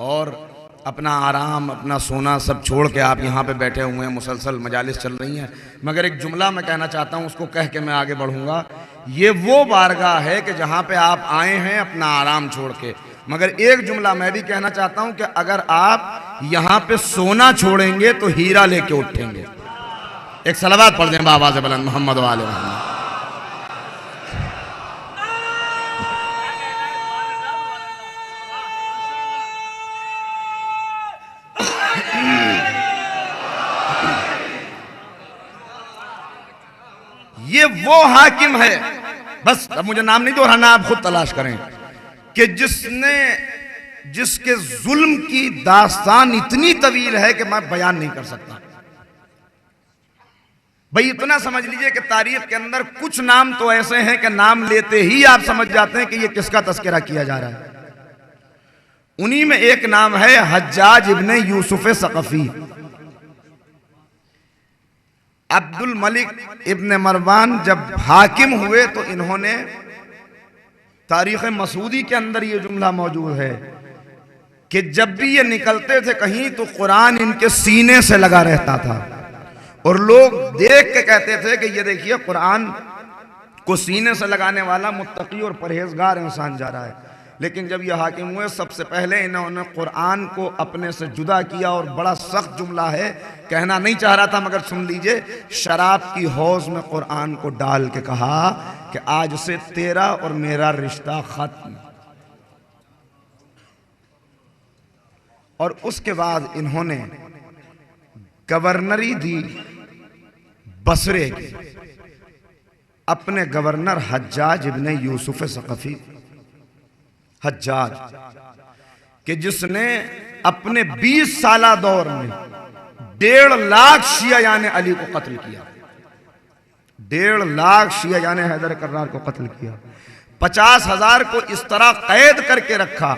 और अपना आराम अपना सोना सब छोड़ के आप यहाँ पे बैठे हुए हैं। मुसलसल मजालिस चल रही हैं। मगर एक जुमला मैं कहना चाहता हूँ, उसको कह के मैं आगे बढ़ूँगा। ये वो बारगाह है कि जहाँ पे आप आए हैं अपना आराम छोड़ के। मगर एक जुमला मैं भी कहना चाहता हूँ कि अगर आप यहाँ पे सोना छोड़ेंगे तो हीरा लेके उठेंगे। एक सलावत पढ़ दें बाआवाज़ बुलंद मोहम्मद वाले मोहम्मद। ये वो हाकिम है, बस अब मुझे नाम नहीं दोहराना, आप खुद तलाश करें, कि जिसके जुल्म की दास्तान इतनी तवील है कि मैं बयान नहीं कर सकता। भाई इतना समझ लीजिए कि तारीख के अंदर कुछ नाम तो ऐसे हैं कि नाम लेते ही आप समझ जाते हैं कि ये किसका तस्करा किया जा रहा है। उन्हीं में एक नाम है हज्जाज इब्ने यूसुफ सक़फ़ी। अब्दुल मलिक इब्ने मरवान जब हाकिम हुए तो इन्होंने, तारीख़ मसूदी के अंदर ये जुमला मौजूद है कि जब भी ये निकलते थे कहीं तो कुरान इनके सीने से लगा रहता था, और लोग देख के कहते थे कि ये देखिए कुरान को सीने से लगाने वाला मुत्तकी और परहेजगार इंसान जा रहा है। लेकिन जब ये हाकिम हुए सबसे पहले इन्होंने कुरान को अपने से जुदा किया, और बड़ा सख्त जुमला है, कहना नहीं चाह रहा था मगर सुन लीजिए। शराब की हौज में कुरान को डाल के कहा कि आज से तेरा और मेरा रिश्ता खत्म। और उसके बाद इन्होंने गवर्नरी दी बसरे की अपने गवर्नर हज्जाज इब्ने यूसुफ सक़फ़ी, हज्जाज कि जिसने अपने 20 साला दौर में 1.5 लाख शिया यानी अली को कत्ल किया। 1.5 लाख शिया यानी हैदर कर्रार को कत्ल किया। 50,000 को इस तरह कैद करके रखा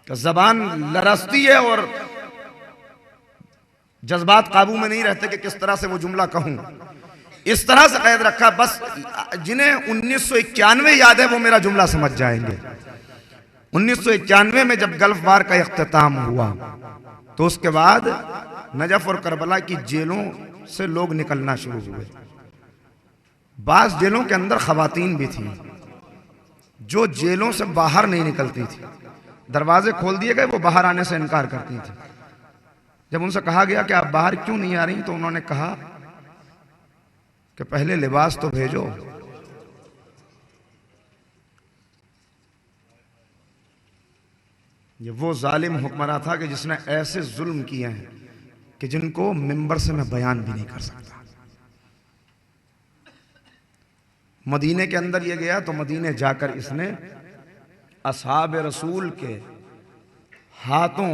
कि जबान लरसती है और जज्बात काबू में नहीं रहते कि किस तरह से वो जुमला कहूं। इस तरह से कैद रखा, बस जिन्हें 1991 याद है वो मेरा जुमला समझ जाएंगे। 1991 में जब गल्फ वार का इख्तिताम हुआ तो उसके बाद नजफ और करबला की जेलों से लोग निकलना शुरू हुए। बास जेलों के अंदर खवातीन भी थी जो जेलों से बाहर नहीं निकलती थी। दरवाजे खोल दिए गए, वो बाहर आने से इनकार करती थी। जब उनसे कहा गया कि आप बाहर क्यों नहीं आ रही, तो उन्होंने कहा कि पहले लिबास तो भेजो। ये वो जालिम हुक्मरान था कि जिसने ऐसे जुल्म किए हैं कि जिनको मिंबर से मैं बयान भी नहीं कर सकता। मदीने के अंदर ये गया तो मदीने जाकर इसने असहाब रसूल के हाथों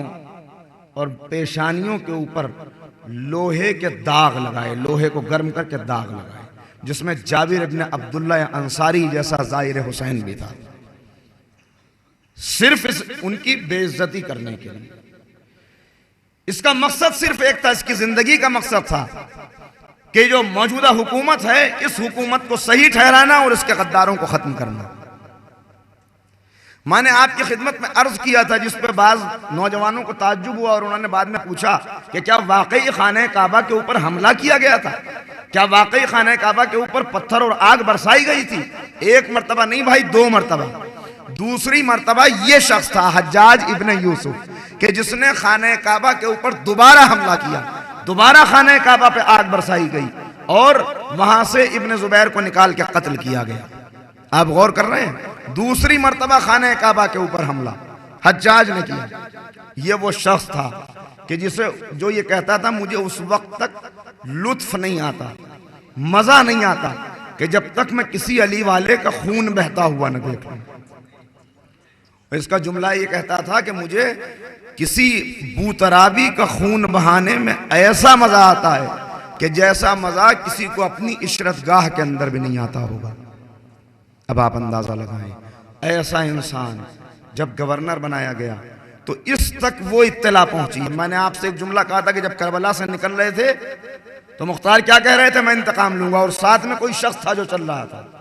और पेशानियों के ऊपर लोहे के दाग लगाए, लोहे को गर्म करके दाग लगाए, जिसमें जाबिर इब्न अब्दुल्ला अंसारी जैसा ज़ाहिर हुसैन भी था, सिर्फ उनकी बेइज्जती करने के लिए। इसका मकसद सिर्फ एक था, इसकी जिंदगी का मकसद था कि जो मौजूदा हुकूमत है इस हुकूमत को सही ठहराना और इसके गद्दारों को खत्म करना। मैंने आपकी खिदमत में अर्ज किया था, जिस पे बाज नौजवानों को ताज्जुब हुआ और उन्होंने बाद में पूछा कि क्या वाकई खाने काबा के ऊपर हमला किया गया था, क्या वाकई खाने काबा के ऊपर पत्थर और आग बरसाई गई थी? एक मरतबा नहीं भाई, 2 मरतबा। दूसरी मरतबा ये शख्स था हज्जाज इब्न यूसुफ कि जिसने खाने काबा के ऊपर दोबारा हमला किया, दोबारा खाने काबा पे आग बरसाई गई और वहां से इब्न जुबैर को निकाल के कत्ल किया गया। आप गौर कर रहे हैं, दूसरी मर्तबा खाने काबा के ऊपर हमला हज्जाज ने किया। ये वो शख्स था कि जिसे जो ये कहता था मुझे उस वक्त तक लुत्फ नहीं आता, मजा नहीं आता कि जब तक मैं किसी अली वाले का खून बहता हुआ न देख लूं। इसका जुमला ये कहता था कि मुझे किसी बूतराबी का खून बहाने में ऐसा मजा आता है कि जैसा मजा किसी को अपनी इशरतगाह के अंदर भी नहीं आता होगा। अब आप अंदाजा लगाएं, ऐसा इंसान जब गवर्नर बनाया गया तो इस तक वो इत्तला पहुंची। मैंने आपसे एक जुमला कहा था कि जब करबला से निकल रहे थे तो मुख्तार क्या कह रहे थे, मैं इंतकाम लूंगा, और साथ में कोई शख्स था जो चल रहा था।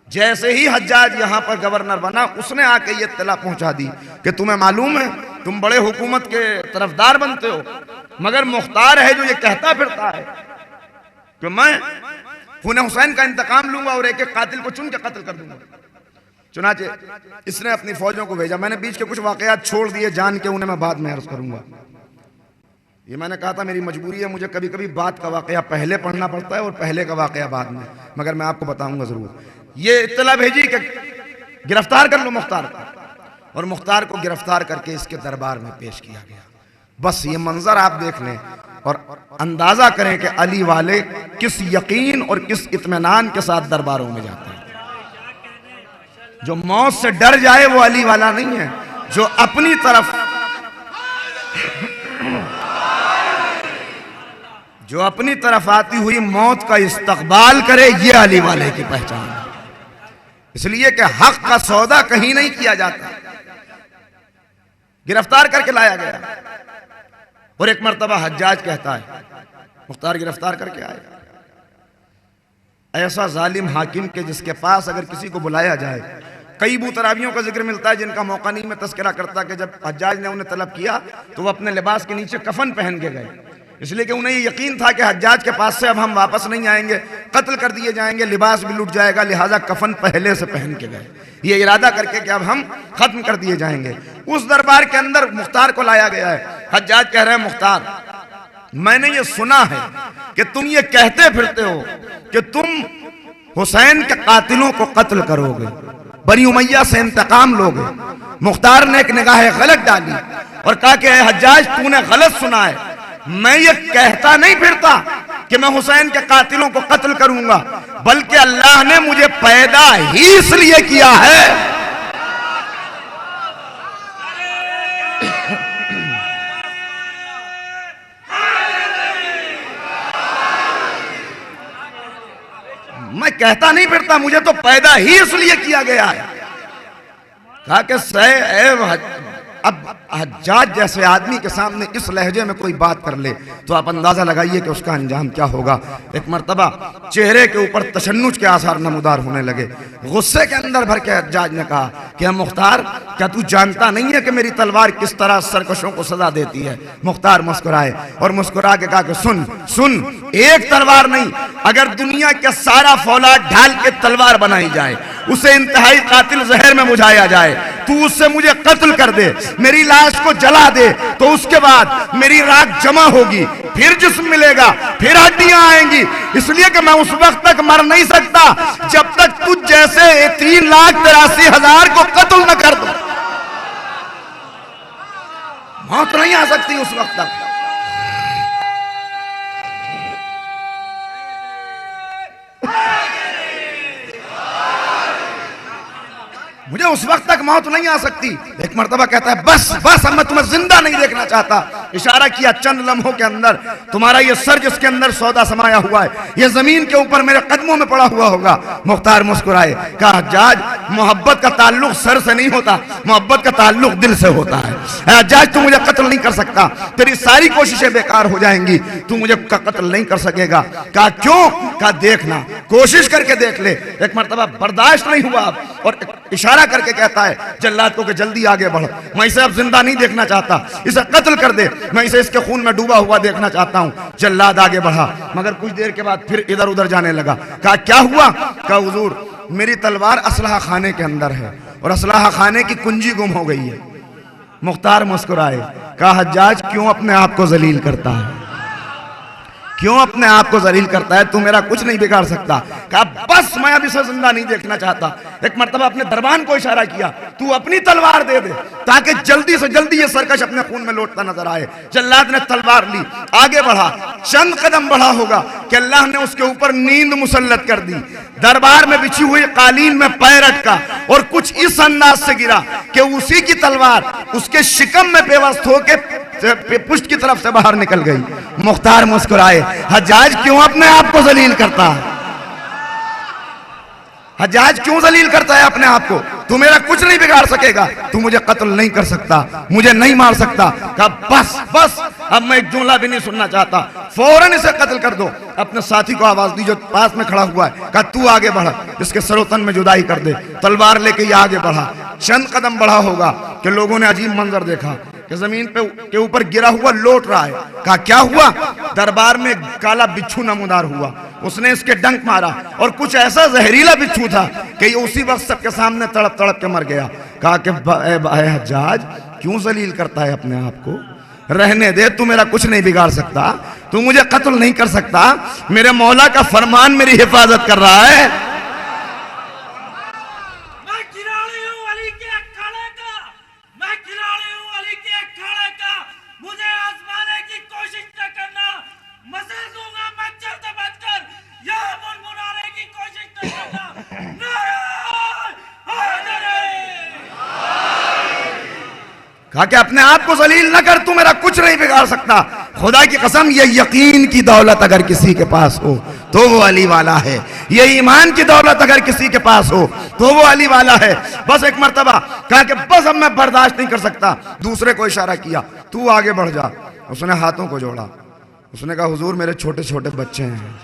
जैसे ही हज्जाज यहां पर गवर्नर बना, उसने आके ये इत्तला पहुंचा दी कि तुम्हें मालूम है तुम बड़े हुकूमत के तरफदार बनते हो, मगर मुख्तार है जो ये कहता फिरता है कि मैं खून हुसैन का इंतकाम लूंगा और एक एक कातिल को चुन के कत्ल कर दूंगा। चुनाचे इसने अपनी फौजों को भेजा। मैंने बीच के कुछ वाकयात छोड़ दिए जान के, उन्हें मैं बाद में अर्ज करूंगा। ये मैंने कहा था मेरी मजबूरी है, मुझे कभी कभी बात का वाकया पहले पढ़ना पड़ता है और पहले का वाकया बाद में, मगर मैं आपको बताऊंगा जरूर। ये इत्तला भेजी कि गिरफ्तार कर लो मुख्तार को, और मुख्तार को गिरफ्तार करके इसके दरबार में पेश किया गया। बस ये मंजर आप देख लें और अंदाजा करें कि अली वाले किस यकीन और किस इत्मीनान के साथ दरबारों में जाते हैं। जो मौत से डर जाए वो अली वाला नहीं है, जो अपनी तरफ आती हुई मौत का इस्तकबाल करे, ये अली वाले की पहचान है। इसलिए कि हक का सौदा कहीं नहीं किया जाता। गिरफ्तार करके लाया गया और एक मर्तबा हज्जाज कहता है मुख्तार गिरफ्तार करके आए। ऐसा जालिम हाकिम के जिसके पास अगर किसी को बुलाया जाए, कई बूतराबियों का जिक्र मिलता है जिनका मौका नहीं मैं तस्करा करता कि जब हज्जाज ने उन्हें तलब किया तो वो अपने लिबास के नीचे कफन पहन के गए, इसलिए कि उन्हें ये यकीन था कि हज्जाज के पास से अब हम वापस नहीं आएंगे, कत्ल कर दिए जाएंगे, लिबास भी लूट जाएगा, लिहाजा कफन पहले से पहन के गए, ये इरादा करके कि अब हम खत्म कर दिए जाएंगे। उस दरबार के अंदर मुख्तार को लाया गया है। हज्जाज कह रहे हैं मुख्तार, मैंने ये सुना है कि तुम ये कहते फिरते हो कि तुम हुसैन के कातिलों को कत्ल करोगे, बनी उमैया से इंतकाम लोगे। मुख्तार ने एक निगाह गलत डाली और कहा कि हज्जाज तूने गलत सुना है, मैं ये कहता नहीं फिरता कि मैं हुसैन के कातिलों को कत्ल करूंगा, बल्कि अल्लाह ने मुझे पैदा ही इसलिए किया है मैं कहता नहीं फिरता, मुझे तो पैदा ही इसलिए किया गया है। कहा कि अब हज्जाज जैसे आदमी के सामने इस लहजे में कोई बात कर ले तो आप अंदाजा लगाइए कि उसका अंजाम क्या होगा। एक मर्तबा चेहरे के ऊपर तशन्नुज के आसार नमूदार होने लगे। गुस्से के अंदर भर के हज्जाज ने कहा कि मुख्तार क्या तू जानता नहीं है कि मेरी तलवार किस तरह सरकशों को सजा देती है? मुख्तार मुस्कुराए और मुस्कुरा के कहा कि सुन सुन, एक तलवार नहीं, अगर दुनिया के सारा फौलाद ढाल के तलवार बनाई जाए, उसे इंतहाई कातिल जहर में बुझाया जाए, तू उससे मुझे कत्ल कर दे, मेरी लाश को जला दे, तो उसके बाद मेरी राख जमा होगी, फिर जिस्म मिलेगा, फिर हड्डियां आएंगी, इसलिए कि मैं उस वक्त तक मर नहीं सकता जब तक तुझ जैसे 3,83,000 को कत्ल न कर दो। मौत नहीं आ सकती उस वक्त तक। मुझे उस वक्त तक मौत नहीं आ सकती। एक मर्तबा कहता है बस बस, अब मैं तुम्हें जिंदा नहीं देखना चाहता। इशारा किया चंद लम्हों के अंदर तुम्हारा ये सर जिसके अंदर सौदा समाया हुआ है, ये जमीन के ऊपर मेरे कदमों में पड़ा हुआ होगा। मुख्तार मुस्कुराए, कहा हज्जाज, मोहब्बत का ताल्लुक सर से नहीं होता, मोहब्बत का ताल्लुक दिल से होता है। हज्जाज तू मुझे कत्ल नहीं कर सकता, तेरी सारी कोशिशें बेकार हो जाएंगी, तू मुझे कत्ल नहीं कर सकेगा। कहा क्यों? कहा देखना, कोशिश करके देख ले। एक मर्तबा बर्दाश्त नहीं हुआ और इशारा करके कहता है जल्लाद को कि जल्दी आगे बढ़, मैं इसे अब जिंदा नहीं देखना चाहता, इसे कत्ल कर दे, मैं इसे इसके खून में डूबा हुआ देखना चाहता हूं। जल्लाद आगे बढ़ा, मगर कुछ देर के बाद फिर इधर उधर जाने लगा। कहा क्या हुआ? कहा हुजूर मेरी तलवार असलहा खाने के अंदर है और असलहा खाने की कुंजी गुम हो गई है। मुख्तार मुस्कुराए, कहा हज्जाज क्यों अपने आप को जलील करता है, क्यों अपने आप को जलील करता है, तू मेरा कुछ नहीं बिगाड़ सकता। कहा बस मैं अब इसे जिंदा नहीं देखना चाहता। एक मर्तबा अपने दरबान को इशारा किया, तू अपनी तलवार दे दे ताकि जल्दी से जल्दी ये सरकश अपने खून में लौटता नजर आए। जल्लाद ने तलवार ली, आगे बढ़ा, चंद कदम बढ़ा होगा कि अल्लाह ने उसके ऊपर नींद मुसल्लत कर दी। दरबार में बिछी हुई कालीन में पैर अटका और कुछ इस अंदाज से गिरा कि उसी की तलवार उसके शिकम में पेवस्त होकर पुष्ट की तरफ से बाहर निकल गई। मुख्तार मुस्कुराए, हज्जाज क्यों अपने आप को जलील करता है, हज्जाज क्यों जलील करता है अपने आप को, तू मेरा कुछ नहीं बिगाड़ सकेगा, तू मुझे कत्ल नहीं कर सकता, मुझे नहीं मार सकता। कहा बस बस, अब मैं एक जुमला भी नहीं सुनना चाहता, फौरन इसे कत्ल कर दो। अपने साथी को आवाज दी जो पास में खड़ा हुआ है, कहा तू आगे बढ़ा, इसके सरोतन में जुदाई कर दे। तलवार लेके ये आगे बढ़ा, चंद कदम बढ़ा होगा कि लोगों ने अजीब मंजर देखा कि जमीन पे के ऊपर गिरा हुआ लौट रहा है। कहा क्या हुआ? दरबार में काला बिच्छू नमूदार हुआ, उसने इसके डंक मारा और कुछ ऐसा जहरीला बिच्छू था कि ये उसी वक्त सबके सामने तड़प तड़प के मर गया। कहा कि हज्जाज क्यों जलील करता है अपने आप को, रहने दे, तू मेरा कुछ नहीं बिगाड़ सकता, तू मुझे कत्ल नहीं कर सकता, मेरे मौला का फरमान मेरी हिफाजत कर रहा है। कहा कि अपने आप को जलील न कर, तू मेरा कुछ नहीं बिगाड़ सकता। खुदा की कसम, ये यकीन की दौलत अगर किसी के पास हो तो वो अली वाला है, ये ईमान की दौलत अगर किसी के पास हो तो वो अली वाला है। बस एक मर्तबा कहा कि बस अब मैं बर्दाश्त नहीं कर सकता। दूसरे को इशारा किया, तू आगे बढ़ जा। उसने हाथों को जोड़ा, उसने कहा हुजूर मेरे छोटे छोटे बच्चे हैं,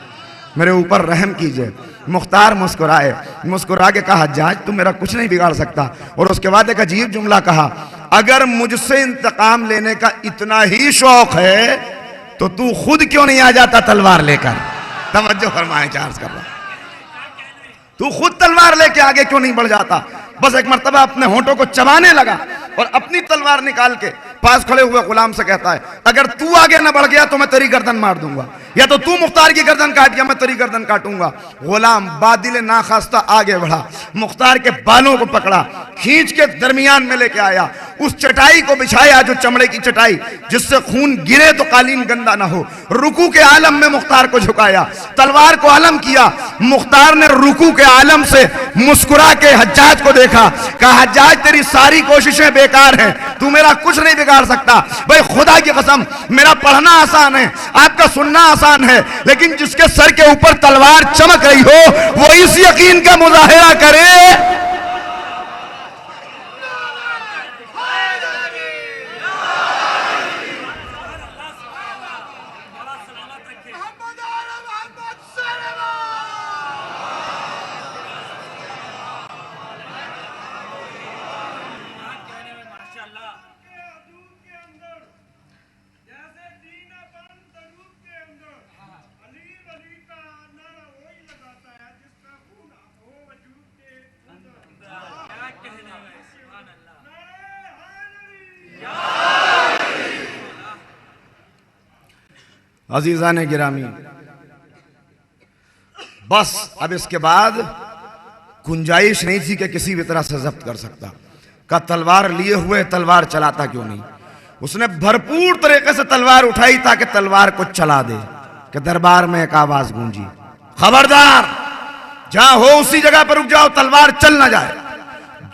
मेरे ऊपर रहम कीजिए। मुख्तार मुस्कुराए, मुस्कुरा के कहा हज्जाज तू मेरा कुछ नहीं बिगाड़ सकता। और उसके बाद एक अजीब जुमला कहा, अगर मुझसे इंतकाम लेने का इतना ही शौक है तो तू खुद क्यों नहीं आ जाता तलवार लेकर। तवज्जो फरमाएं, चार्ज कर रहा, तू खुद तलवार लेके आगे क्यों नहीं बढ़ जाता। बस एक मर्तबा अपने होंठों को चबाने लगा और अपनी तलवार निकाल के पास खड़े हुए गुलाम से कहता है, अगर तू आगे न बढ़ गया तो मैं तेरी गर्दन मार दूंगा, या तो तू मुख्तार की गर्दन काट गया मैं तेरी गर्दन काटूंगा। गुलाम बादिल नाखास्ता आगे बढ़ा, मुख्तार के बालों को पकड़ा, खींच के दरमियान में लेके आया, उस चटाई को बिछाया जो चमड़े की चटाई जिससे खून गिरे तो कालीन गंदा ना हो। रुकू के आलम में मुख्तार को झुकाया, तलवार को आलम किया। मुख्तार ने रुकू के आलम से मुस्कुरा के हज्जाज को देखा, कहा हज्जाज तेरी सारी कोशिशें बेकार हैं, तू मेरा कुछ नहीं बिगाड़ सकता। भाई खुदा की कसम, मेरा पढ़ना आसान है, आपका सुनना आसान है, लेकिन जिसके सर के ऊपर तलवार चमक रही हो वो इस यकीन का मुजाहिरा करे। अजीज़ान गिरामी, बस अब इसके बाद गुंजाइश नहीं थी कि किसी भी तरह से जब्त कर सकता। का तलवार लिए हुए तलवार चलाता क्यों नहीं। उसने भरपूर तरीके से तलवार उठाई ताकि तलवार को चला दे कि दरबार में एक आवाज गूंजी, खबरदार, जहां हो उसी जगह पर रुक जाओ, तलवार चल ना जाए।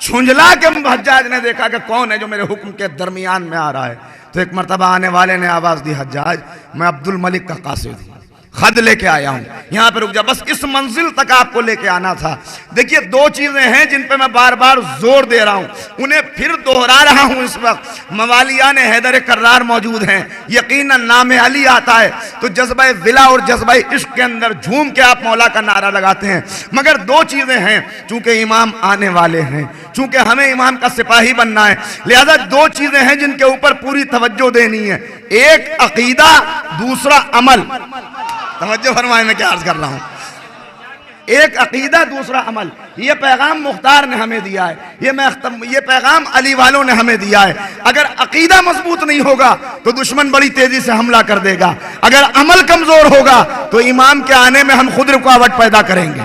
झुंझला के हज्जाज ने देखा कि कौन है जो मेरे हुक्म के दरमियान में आ रहा है। तो एक मर्तबा आने वाले ने आवाज दी, हज्जाज, मैं अब्दुल मलिक का कासिद हूं, खत लेके आया हूं, यहां पे रुक जा, बस इस मंजिल तक आपको लेके आना था। देखिए, दो चीजें हैं जिन पे मैं बार बार जोर दे रहा हूं, उन्हें फिर दोहरा रहा हूं इस वक्त। मवालियान हैदर कर्रार मौजूद हैं, यकीनन नाम अली आता है तो जज्बा विला और जज्बा इश्क के अंदर झूम के आप मौला का नारा लगाते हैं। मगर दो चीजें हैं, चूंकि इमाम आने वाले हैं, चूंकि हमें इमाम का सिपाही बनना है, लिहाजा दो चीजें हैं जिनके ऊपर पूरी तवज्जो देनी है, एक अकीदा, दूसरा अमल। तवज्जो फरमाए, मैं क्या अर्ज कर रहा हूं, एक अकीदा, दूसरा अमल। ये पैगाम मुख्तार ने हमें दिया है, ये पैगाम अली वालों ने हमें दिया है। अगर अकीदा मजबूत नहीं होगा तो दुश्मन बड़ी तेजी से हमला कर देगा, अगर अमल कमजोर होगा तो इमाम के आने में हम खुद रुकावट पैदा करेंगे।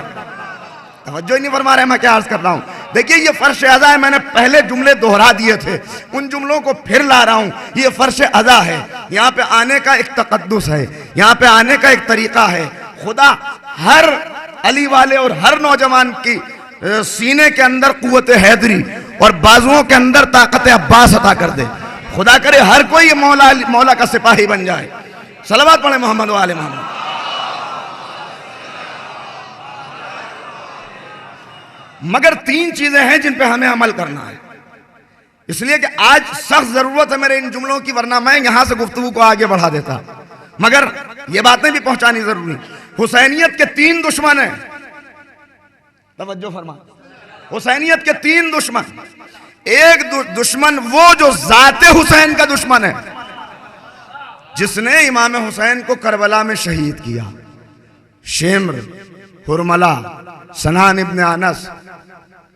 तवज्जो ही नहीं फरमा रहे, मैं क्या अर्ज कर रहा हूं। देखिए, ये फर्श अज़ा है, मैंने पहले जुमले दोहरा दिए थे, उन जुमलों को फिर ला रहा हूं। ये फर्श अज़ा है, यहाँ पे आने का एक तकद्दुस है, यहाँ पे आने का एक तरीका है। खुदा हर अली वाले और हर नौजवान की सीने के अंदर कुव्वत हैदरी और बाजुओं के अंदर ताकत अब्बास अता कर दे। खुदा करे हर कोई मौला का सिपाही बन जाए। सलावत पढ़े मोहम्मद वाले मोहम्मद। मगर तीन चीजें हैं जिन पे हमें अमल करना है, इसलिए कि आज सख्त जरूरत है मेरे इन जुमलों की, वरना मैं यहां से गुफ्तगू को आगे बढ़ा देता। मगर ये बातें भी पहुंचानी जरूरी। हुसैनियत के तीन दुश्मन हैं, तवज्जो फरमा, हुसैनियत के तीन दुश्मन। एक दुश्मन वो जो जाते हुसैन का दुश्मन है, जिसने इमाम हुसैन को करबला में शहीद किया, शेम्र, हुरमला, सनान इब्न अनस,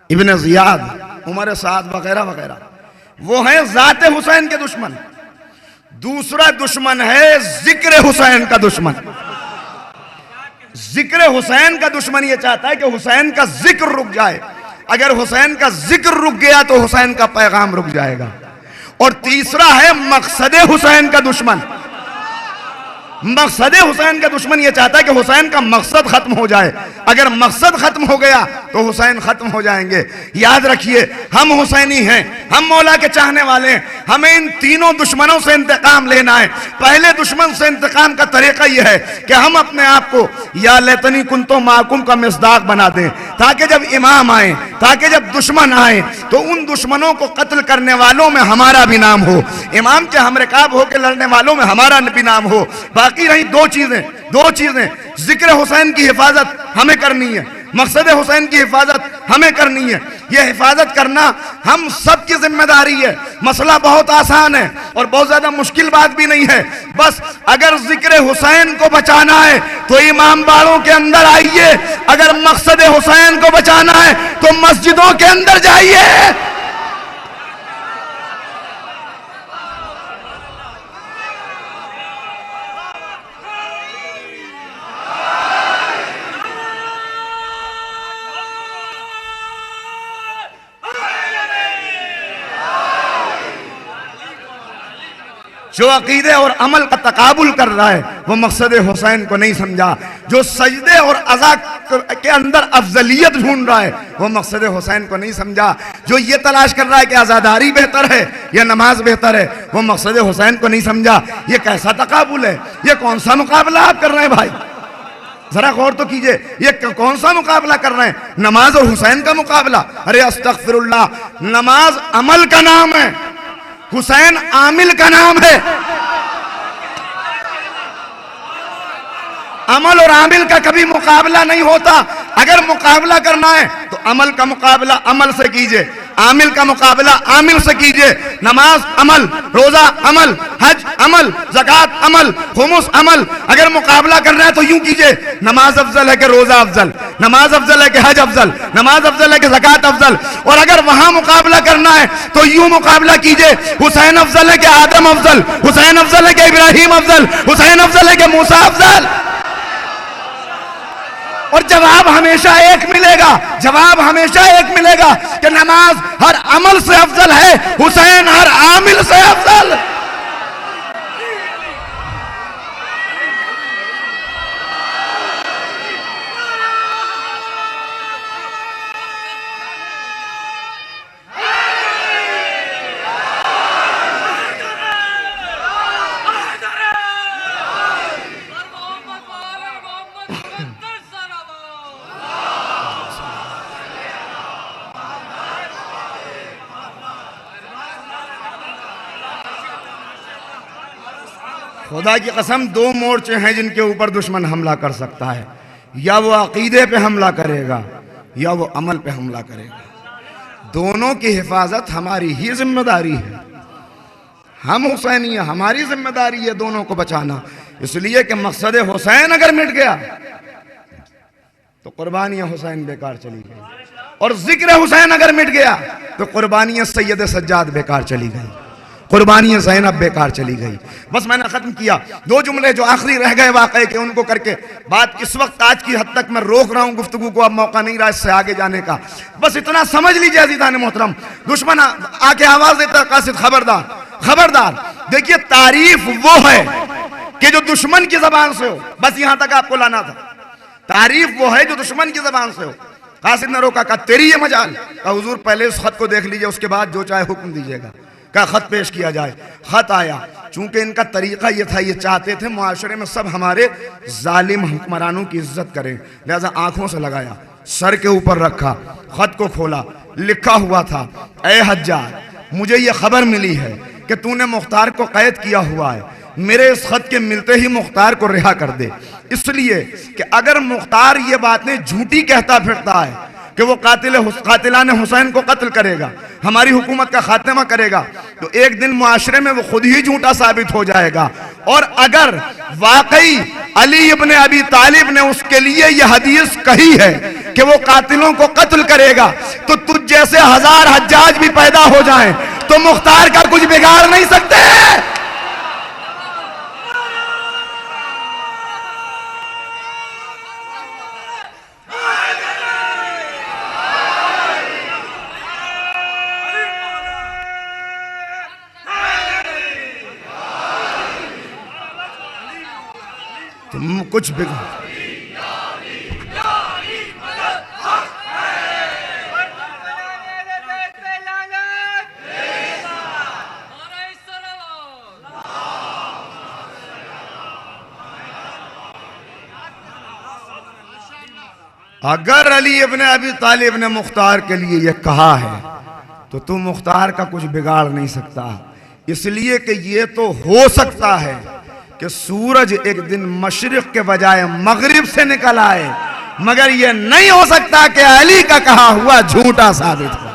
इब्न जियाद, उमर साद वगैरह वगैरह, वो है जाते हुसैन के दुश्मन। दूसरा दुश्मन है जिक्र हुसैन का दुश्मन। जिक्र हुसैन का दुश्मन ये चाहता है कि हुसैन का जिक्र रुक जाए, अगर हुसैन का जिक्र रुक गया तो हुसैन का पैगाम रुक जाएगा। और तीसरा है मकसद हुसैन का दुश्मन। मकसद हुसैन का दुश्मन यह चाहता है कि हुसैन का मकसद खत्म हो जाए, अगर मकसद खत्म हो गया तो हुसैन खत्म हो जाएंगे। याद रखिए, हम हुसैनी हैं, हम मौला के चाहने वाले हैं, हमें इन तीनों दुश्मनों से इंतकाम लेना है। पहले दुश्मन से इंतकाम का तरीका यह है कि हम अपने आप को या लेतनी कुंतो माकुम का मिसदाक बना दें, ताकि जब इमाम आए, ताकि जब दुश्मन आए तो उन दुश्मनों को कत्ल करने वालों में हमारा भी नाम हो, इमाम के हमरकाब होकर लड़ने वालों में हमारा भी नाम हो। बाकी रही दो चीजें, जिक्र हुसैन की हिफाजत हमें करनी है, मकसद हुसैन की हिफाजत हमें करनी है। यह हिफाजत करना हम सब की जिम्मेदारी है। मसला बहुत आसान है और बहुत ज्यादा मुश्किल बात भी नहीं है। बस अगर जिक्र हुसैन को बचाना है तो इमाम बाड़ों के अंदर आइए, अगर मकसद हुसैन को बचाना है तो मस्जिदों के अंदर जाइए। जो अकीदे और अमल का तकाबुल कर रहा है वो मकसद हुसैन को नहीं समझा, जो सजदे और अज़ा के अंदर अफजलियत ढूंढ रहा है वो मकसद हुसैन को नहीं समझा, जो ये तलाश कर रहा है कि आज़ादारी बेहतर है या नमाज बेहतर है वो मकसद हुसैन को नहीं समझा। ये कैसा तकाबुल है, ये कौन सा मुकाबला आप कर रहे हैं भाई, जरा गौर तो कीजिए, ये कौन सा मुकाबला कर रहे हैं, नमाज और हुसैन का मुकाबला। अरे अस्तगफिरुल्लाह, नमाज अमल का नाम है, हुसैन आमिल का नाम है। अमल और आमिल का कभी मुकाबला नहीं होता। अगर मुकाबला करना है तो अमल का मुकाबला अमल से कीजिए, आमिल का मुकाबला आमिल से कीजिए। नमाज अमल, रोजा अमल, हज अमल, ज़कात अमल, खुमुस अमल। अगर मुकाबला करना है तो यूं कीजिए, नमाज अफजल है कि रोजा अफजल, नमाज अफजल है कि हज अफजल, नमाज अफजल है कि ज़कात अफजल। और अगर वहां मुकाबला करना है तो यूं मुकाबला कीजिए, हुसैन अफजल है कि आदम अफजल, हुसैन अफजल है कि इब्राहिम अफजल, हुसैन अफजल है कि मूसा अफजल। और जवाब हमेशा एक मिलेगा, जवाब हमेशा एक मिलेगा कि नमाज हर अमल से अफजल है, हुसैन हर आमिल से अफजल। खुदा की कसम, दो मोर्चे हैं जिनके ऊपर दुश्मन हमला कर सकता है, या वो अकीदे पे हमला करेगा या वो अमल पे हमला करेगा। दोनों की हिफाजत हमारी ही जिम्मेदारी है। हम हुसैनी हैं, हमारी जिम्मेदारी है दोनों को बचाना। इसलिए कि मकसद हुसैन अगर मिट गया तो कुर्बानियां हुसैन बेकार चली गई, और जिक्र हुसैन अगर मिट गया तो कुर्बानियां सैयद सज्जाद बेकार चली गई, कुर्बानियां ज़ैनब बेकार चली गई। बस मैंने खत्म किया। दो जुमले जो आखिरी रह गए वाकई के, उनको करके बात इस वक्त आज की हद तक मैं रोक रहा हूं गुफ्तगू को, अब मौका नहीं रहा इससे आगे जाने का। बस इतना समझ लीजिए अज़ीज़ान मोहतरम, दुश्मन आके आवाज देता कासिद खबरदार खबरदार। देखिए तारीफ वो है कि जो दुश्मन की जबान से हो, बस यहां तक आपको लाना था। तारीफ वो है जो दुश्मन की जबान से हो। कासिद ने रोका, कहा तेरी ये मजाल, कहा हुजूर पहले इस खत को देख लीजिए, उसके बाद जो चाहे हुक्म दीजिएगा। का खत पेश किया जाए। खत आया। चूंकि इनका तरीका ये था, ये चाहते थे मुआशरे में सब हमारे जालिम हुक्मरानों की इज्जत करें, लिहाजा आंखों से लगाया, सर के ऊपर रखा, खत को खोला, लिखा हुआ था, ए हज्जाज, मुझे ये खबर मिली है कि तूने मुख्तार को कैद किया हुआ है। मेरे इस खत के मिलते ही मुख्तार को रिहा कर दे, इसलिए कि अगर मुख्तार ये बातें झूठी कहता फिरता है कि वो कातिलान हुसैन को कत्ल करेगा, हमारी हुकूमत का खात्मा करेगा, तो एक दिन मुआशरे में वो खुद ही झूठा साबित हो जाएगा। और अगर वाकई अली इब्ने अबी तालिब ने उसके लिए यह हदीस कही है कि वो कातिलों को कत्ल करेगा, तो तुझ जैसे हजार हज्जाज भी पैदा हो जाएं तो मुख्तार का कुछ बिगाड़ नहीं सकते। तुम कुछ अगर अली इब्ने अबी तालिब ने मुख्तार के लिए यह कहा है तो तू मुख्तार का कुछ बिगाड़ नहीं सकता, इसलिए कि ये तो हो सकता है कि सूरज एक दिन मशरिक के बजाय मगरिब से निकल आए, मगर यह नहीं हो सकता कि अली का कहा हुआ झूठा साबित हो।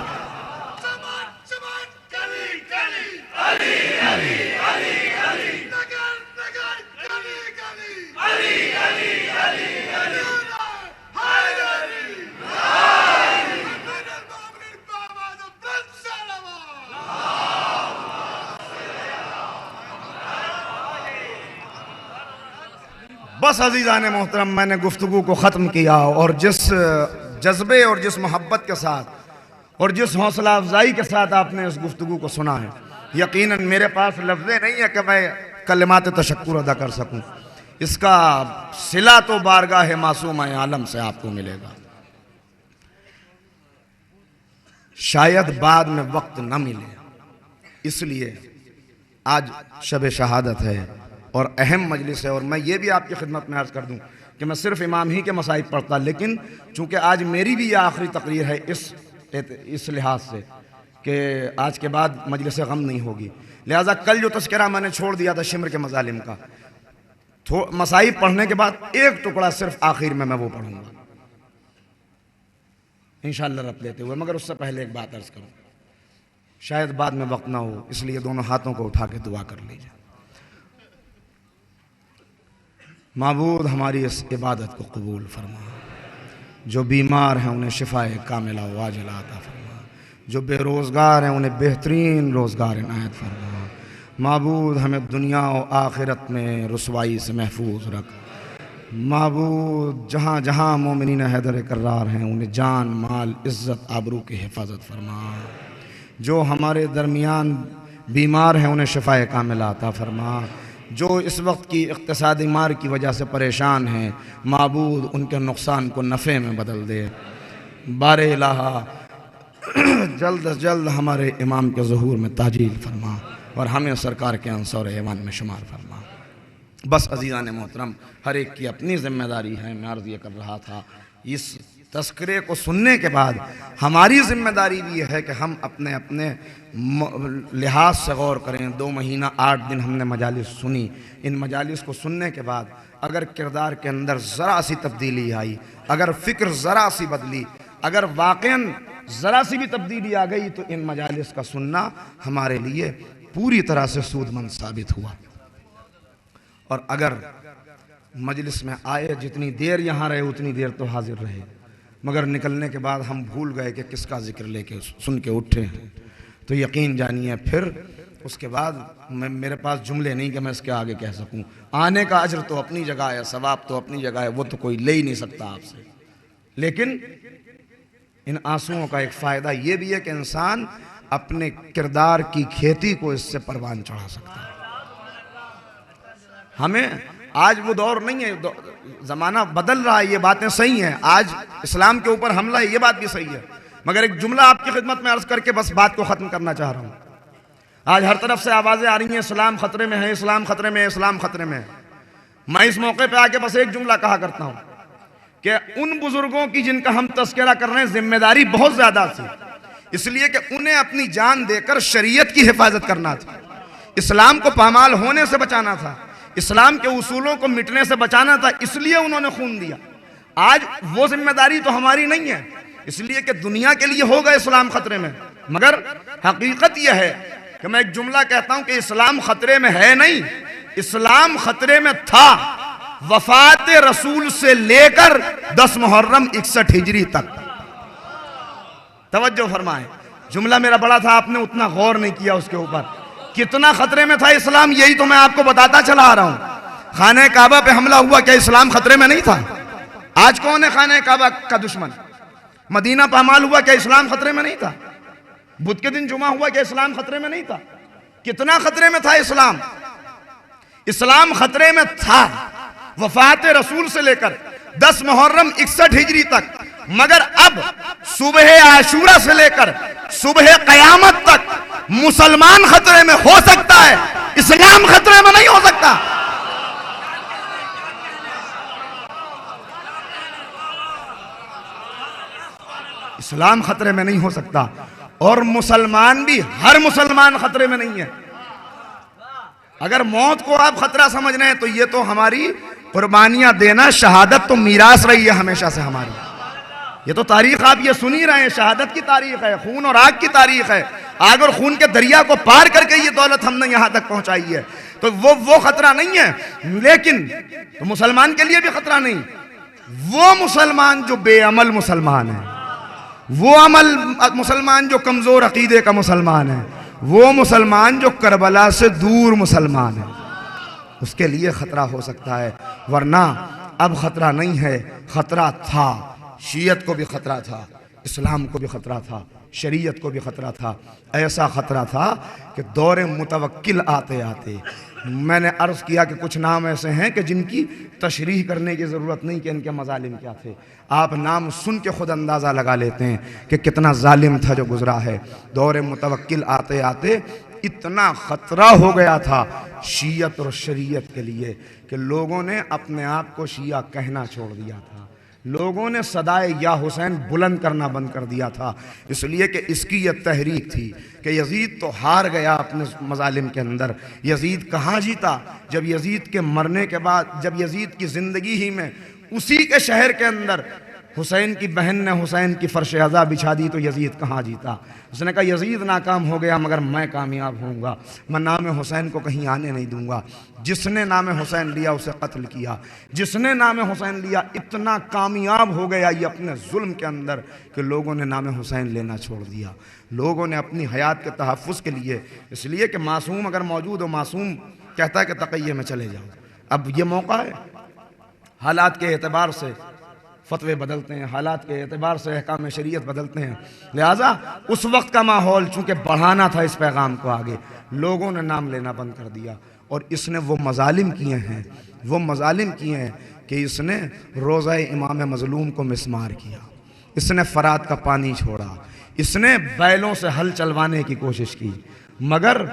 बस अजीज़ान मोहतरम, मैंने गुफ्तगू को ख़त्म किया, और जिस जज्बे और जिस मोहब्बत के साथ और जिस हौसला अफजाई के साथ आपने इस गुफ्तगू को सुना है, यकीनन मेरे पास लफ्ज़ें नहीं है कि मैं कलिमात तशक्कुर अदा कर सकूं। इसका सिला तो बारगाह मासूम आलम से आपको मिलेगा। शायद बाद में वक्त न मिले, इसलिए आज शब शहादत है और अहम मजलिस है। और मैं ये भी आपकी खिदमत में अर्ज़ कर दूं कि मैं सिर्फ इमाम ही के मसाइब पढ़ता, लेकिन चूँकि आज मेरी भी ये आखिरी तकरीर है इस लिहाज से कि आज के बाद मजलिस गम नहीं होगी, लिहाजा कल जो तस्करा मैंने छोड़ दिया था शिमर के मजालिम का, मसाइब पढ़ने के बाद एक टुकड़ा सिर्फ आखिर में मैं वो पढ़ूंगा इंशाअल्लाह रब लेते हुए। मगर उससे पहले एक बात अर्ज़ करूँ, शायद बाद में वक्त ना हो, इसलिए दोनों हाथों को उठा के दुआ कर लीजिए। माबूद हमारी इस इबादत को कबूल फरमा, जो बीमार हैं उन्हें शिफाए कामिला वाजिला अता फरमा, जो बेरोज़गार हैं उन्हें बेहतरीन रोज़गार इनायत फरमा। माबूद हमें दुनिया और आखिरत में रुसवाई से महफूज रख। माबूद जहाँ जहाँ मोमिनीन हैदर करार हैं उन्हें जान माल इज़्ज़त आबरू की हिफाजत फरमा। जो हमारे दरमियान बीमार हैं उन्हें शिफाए कामिला अता फरमा। जो इस वक्त की इक़्तिसादी मार की वजह से परेशान हैं, माबूद उनके नुकसान को नफ़े में बदल दे। बारे इलाहा जल्द अज जल्द हमारे इमाम के ज़हूर में ताजील फरमा और हमें सरकार के अंसार ऐवान में शुमार फरमा। बस अज़ीज़ान मोहतरम, हर एक की अपनी ज़िम्मेदारी है। मैं अर्ज़ ये कर रहा था, इस तस्करे को सुनने के बाद हमारी जिम्मेदारी भी है कि हम अपने अपने लिहाज से गौर करें। 2 महीना 8 दिन हमने मजालिस सुनी। इन मजालिस को सुनने के बाद अगर किरदार के अंदर ज़रा सी तब्दीली आई, अगर फ़िक्र ज़रा सी बदली, अगर वाक़ईन ज़रा सी भी तब्दीली आ गई, तो इन मजालिस का सुनना हमारे लिए पूरी तरह से सूदमंद साबित हुआ। और अगर मजलिस में आए, जितनी देर यहाँ रहे उतनी देर तो हाजिर रहे, मगर निकलने के बाद हम भूल गए कि किसका जिक्र लेके सुन के उठे हैं, तो यकीन जानिए फिर उसके बाद मेरे पास जुमले नहीं कि मैं इसके आगे कह सकूं। आने का अज्र तो अपनी जगह है, सवाब तो अपनी जगह है, वो तो कोई ले ही नहीं सकता आपसे। लेकिन इन आंसुओं का एक फ़ायदा ये भी है कि इंसान अपने किरदार की खेती को इससे परवान चढ़ा सकता है। हमें आज वो दौर नहीं है, ज़माना बदल रहा है, ये बातें सही हैं। आज इस्लाम के ऊपर हमला है, ये बात भी सही है, मगर एक जुमला आपकी खिदमत में अर्ज करके बस बात को ख़त्म करना चाह रहा हूँ। आज हर तरफ से आवाज़ें आ रही हैं, इस्लाम खतरे में है, इस्लाम खतरे में है, इस्लाम खतरे में है। मैं इस मौके पे आके बस एक जुमला कहा करता हूँ कि उन बुजुर्गों की जिनका हम तस्करा कर रहे हैं, जिम्मेदारी बहुत ज़्यादा थी, इसलिए कि उन्हें अपनी जान देकर शरीयत की हिफाजत करना था, इस्लाम को पामाल होने से बचाना था, इस्लाम के उसूलों को मिटने से बचाना था, इसलिए उन्होंने खून दिया। आज वो जिम्मेदारी तो हमारी नहीं है, इसलिए कि दुनिया के लिए होगा इस्लाम खतरे में, मगर हकीकत यह है कि मैं एक जुमला कहता हूं कि इस्लाम खतरे में है नहीं, इस्लाम खतरे में था वफात रसूल से लेकर 10 मुहर्रम 61 हिजरी तक। तवज्जो फरमाएं, जुमला मेरा बड़ा था, आपने उतना गौर नहीं किया उसके ऊपर। कितना खतरे में था इस्लाम, यही तो मैं आपको बताता चला आ रहा हूं। खाने काबा पे हमला हुआ, क्या इस्लाम खतरे में नहीं था? आज कौन है खाने काबा का दुश्मन? मदीना पामाल हुआ, क्या इस्लाम खतरे में नहीं था? बुध के दिन जुमा हुआ, क्या इस्लाम खतरे में नहीं था? कितना खतरे में था इस्लाम? इस्लाम खतरे में था वफात रसूल से लेकर 10 मुहर्रम 61 हिजरी तक, मगर अब सुबह आशूरा से लेकर सुबह कयामत तक मुसलमान खतरे में हो सकता है, इस्लाम खतरे में नहीं हो सकता। इस्लाम खतरे में नहीं हो सकता, और मुसलमान भी, हर मुसलमान खतरे में नहीं है। अगर मौत को आप खतरा समझ रहे हैं तो ये तो हमारी कुर्बानियां देना, शहादत तो मीरास रही है हमेशा से हमारी। ये तो तारीख आप ये सुन ही रहे हैं, शहादत की तारीख है, खून और आग की तारीख है। आग और खून के दरिया को पार करके ये दौलत हमने यहां तक पहुंचाई है, तो वो खतरा नहीं है। लेकिन तो मुसलमान के लिए भी खतरा नहीं, वो मुसलमान जो बेअमल मुसलमान है, वो अमल मुसलमान जो कमजोर अकीदे का मुसलमान है, वो मुसलमान जो करबला से दूर मुसलमान है, उसके लिए खतरा हो सकता है। वरना अब खतरा नहीं है, खतरा था। शियत को भी खतरा था, इस्लाम को भी खतरा था, शरीयत को भी खतरा था। ऐसा खतरा था कि दौरे मुतवक्किल आते आते मैंने अर्ज़ किया कि कुछ नाम ऐसे हैं कि जिनकी तशरीह करने की ज़रूरत नहीं कि इनके मज़ालिम क्या थे। आप नाम सुन के खुद अंदाज़ा लगा लेते हैं कि कितना जालिम था जो गुज़रा है। दौरे मुतवक्किल आते आते इतना ख़तरा हो गया था शियत और शरीयत के लिए कि लोगों ने अपने आप को शिया कहना छोड़ दिया था, लोगों ने सदाए या हुसैन बुलंद करना बंद कर दिया था, इसलिए कि इसकी यह तहरीक थी कि यजीद तो हार गया अपने मज़ालिम के अंदर। यजीद कहाँ जीता? जब यजीद के मरने के बाद, जब यजीद की ज़िंदगी ही में उसी के शहर के अंदर हुसैन की बहन ने हुसैन की फर्श अज़ा बिछा दी, तो यजीद कहाँ जीता? उसने कहा यजीद नाकाम हो गया मगर मैं कामयाब होऊंगा, मैं नाम हुसैन को कहीं आने नहीं दूंगा। जिसने नाम हुसैन लिया उसे कत्ल किया, जिसने नाम हुसैन लिया इतना कामयाब हो गया ये अपने जुल्म के अंदर कि लोगों ने नाम हुसैन लेना छोड़ दिया। लोगों ने अपनी हयात के तहफ़्फ़ुज़ के लिए, इसलिए कि मासूम अगर मौजूद हो, मासूम कहता है कि तक़य्ये में चले जाओ। अब ये मौका है, हालात के एतबार से फतवे बदलते हैं, हालात के एतबार से अहकाम शरीयत बदलते हैं, लिहाजा उस वक्त का माहौल चूँकि बढ़ाना था इस पैगाम को आगे, लोगों ने नाम लेना बंद कर दिया। और इसने वो मज़ालिम किए हैं, वो मज़ालिम किए हैं कि इसने रोज़ा इमाम मज़लूम को मिसमार किया, इसने फ़रात का पानी छोड़ा, इसने बैलों से हल चलवाने की कोशिश की, मगर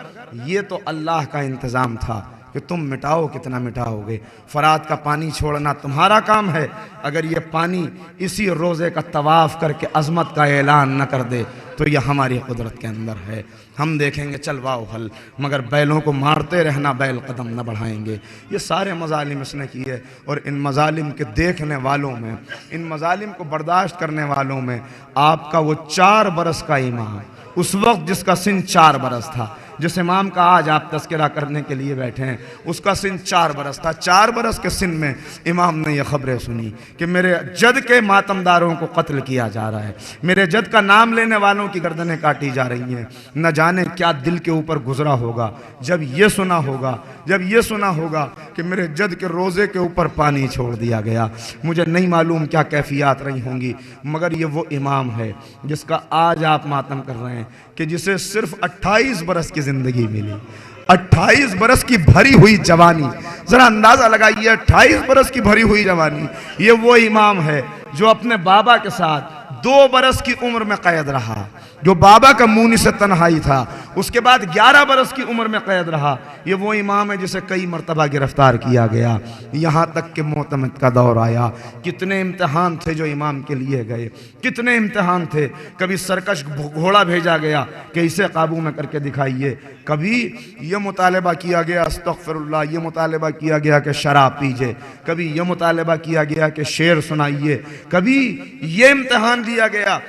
ये तो अल्लाह का इंतज़ाम था कि तुम मिटाओ कितना मिटाओगे। फरात का पानी छोड़ना तुम्हारा काम है। अगर ये पानी इसी रोज़े का तवाफ़ करके अज़मत का ऐलान न कर दे तो यह हमारी कुदरत के अंदर है। हम देखेंगे चलवाओ हल, मगर बैलों को मारते रहना, बैल कदम न बढ़ाएंगे। ये सारे मजालिम इसने किए, और इन मजालिम के देखने वालों में, इन मजालिम को बर्दाश्त करने वालों में आपका वो 4 बरस का इमाम, उस वक्त जिसका सिन 4 बरस था, जिस इमाम का आज आप तस्करा करने के लिए बैठे हैं, उसका सिन 4 बरस था। 4 बरस के सिन में इमाम ने यह खबरें सुनी कि मेरे जद के मातमदारों को कत्ल किया जा रहा है, मेरे जद का नाम लेने वालों की गर्दनें काटी जा रही हैं। न जाने क्या दिल के ऊपर गुजरा होगा जब ये सुना होगा, जब ये सुना होगा कि मेरे जद के रोज़े के ऊपर पानी छोड़ दिया गया। मुझे नहीं मालूम क्या कैफियत रही होंगी, मगर ये वो इमाम है जिसका आज आप मातम कर रहे हैं, कि जिसे सिर्फ 28 बरस की ज़िंदगी मिली, 28 बरस की भरी हुई जवानी। ज़रा अंदाज़ा लगाइए, 28 बरस की भरी हुई जवानी। ये वो इमाम है जो अपने बाबा के साथ 2 बरस की उम्र में कैद रहा, जो बाबा का मुनी से तन्हाई था, उसके बाद 11 बरस की उम्र में कैद रहा। ये वो इमाम है जिसे कई मरतबा गिरफ्तार किया गया, यहाँ तक कि मोतमद का दौर आया। कितने इम्तहान थे जो इमाम के लिए गए, कितने इम्तहान थे। कभी सरकश घोड़ा भेजा गया कि इसे काबू में करके दिखाइए, कभी ये मुतालबा किया गया अस्तगफिरुल्लाह, ये मुतालबा किया गया कि शराब पीजिए, कभी ये मुतालबा किया गया कि शेर सुनाइए, कभी ये इम्तहान दिया गया